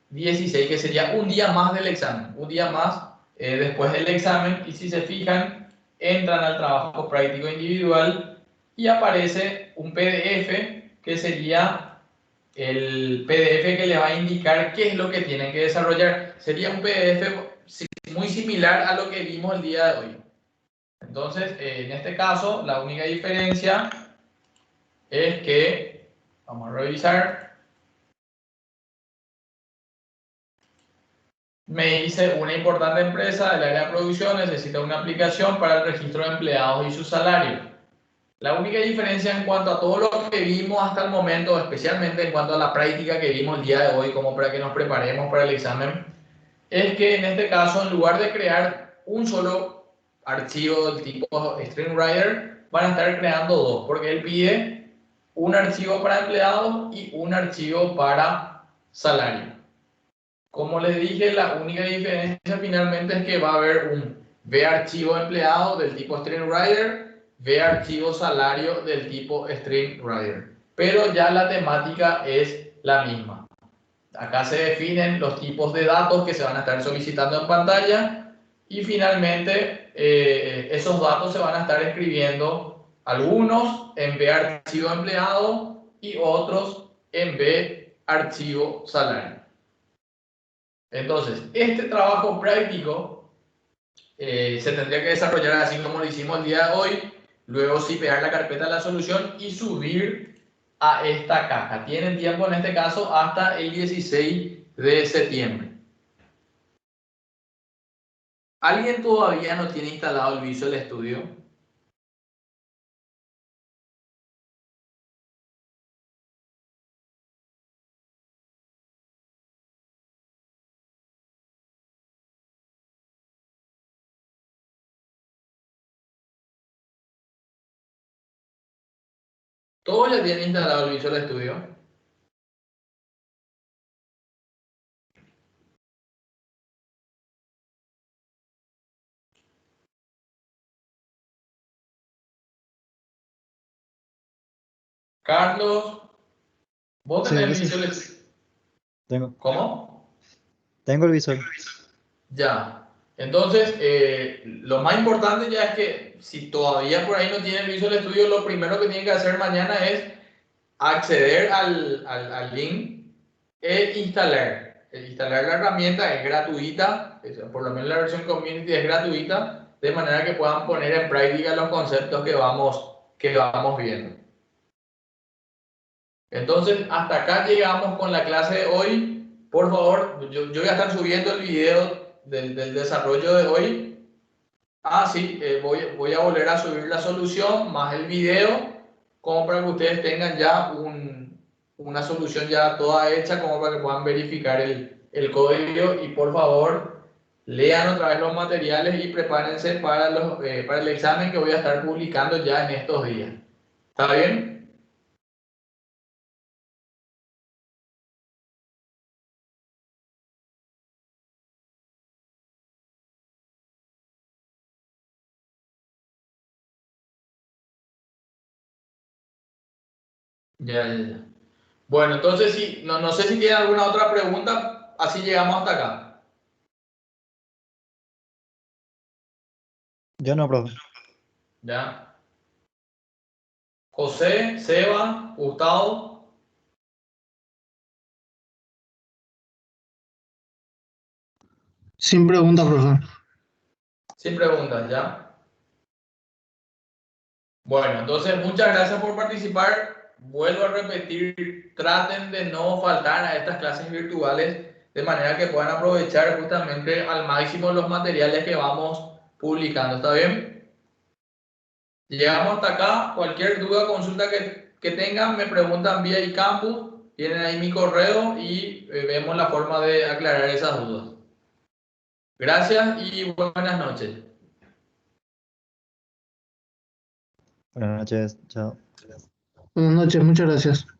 16, que sería un día más del examen, un día más después del examen. Y si se fijan, entran al trabajo práctico individual y aparece un PDF, que sería el PDF que le va a indicar qué es lo que tienen que desarrollar. Sería un PDF muy similar a lo que vimos el día de hoy. Entonces, en este caso, la única diferencia es que, vamos a revisar, me dice: una importante empresa del área de producción necesita una aplicación para el registro de empleados y su salario. La única diferencia en cuanto a todo lo que vimos hasta el momento, especialmente en cuanto a la práctica que vimos el día de hoy, como para que nos preparemos para el examen, es que en este caso, en lugar de crear un solo archivo del tipo StreamWriter, van a estar creando dos, porque él pide un archivo para empleados y un archivo para salario. Como les dije, la única diferencia finalmente es que va a haber un V archivo empleado del tipo StreamWriter, V archivo salario del tipo StreamWriter. Pero ya la temática es la misma. Acá se definen los tipos de datos que se van a estar solicitando en pantalla y finalmente esos datos se van a estar escribiendo, algunos en V archivo empleado y otros en V archivo salario. Entonces, este trabajo práctico se tendría que desarrollar así como lo hicimos el día de hoy, luego sí pegar la carpeta de la solución y subir a esta caja. Tienen tiempo en este caso hasta el 16 de septiembre. ¿Alguien todavía no tiene instalado el Visual Studio? ¿Todos ya tienen instalado el Visual Studio? Carlos, ¿vos Sí, tenés el sí, Visual Studio? tengo, ¿Cómo? tengo el visor. Ya. Entonces, lo más importante ya es que si todavía por ahí no tienen Visual Studio, lo primero que tienen que hacer mañana es acceder al link e instalar. Instalar la herramienta es gratuita, por lo menos la versión community es gratuita, de manera que puedan poner en práctica los conceptos que vamos viendo. Entonces, hasta acá llegamos con la clase de hoy. Por favor, yo voy a estar subiendo el video del desarrollo de hoy. Ah, sí, voy a volver a subir la solución más el video, como para que ustedes tengan ya una solución ya toda hecha, como para que puedan verificar el código. Y por favor, lean otra vez los materiales y prepárense para el examen que voy a estar publicando ya en estos días. ¿Está bien? Ya, ya, ya. Bueno, entonces sí, no sé si tienen alguna otra pregunta, así llegamos hasta acá. Yo no, profe. ¿Ya? José, Seba, Gustavo, Sin pregunta, profesor. sin preguntas, ¿ya? Bueno, entonces muchas gracias por participar. Vuelvo a repetir, traten de no faltar a estas clases virtuales de manera que puedan aprovechar justamente al máximo los materiales que vamos publicando. ¿Está bien? Llegamos hasta acá. Cualquier duda, consulta que tengan, me preguntan vía iCampus. Tienen ahí mi correo y vemos la forma de aclarar esas dudas. Gracias y buenas noches. Buenas noches, chao. Buenas noches, muchas gracias.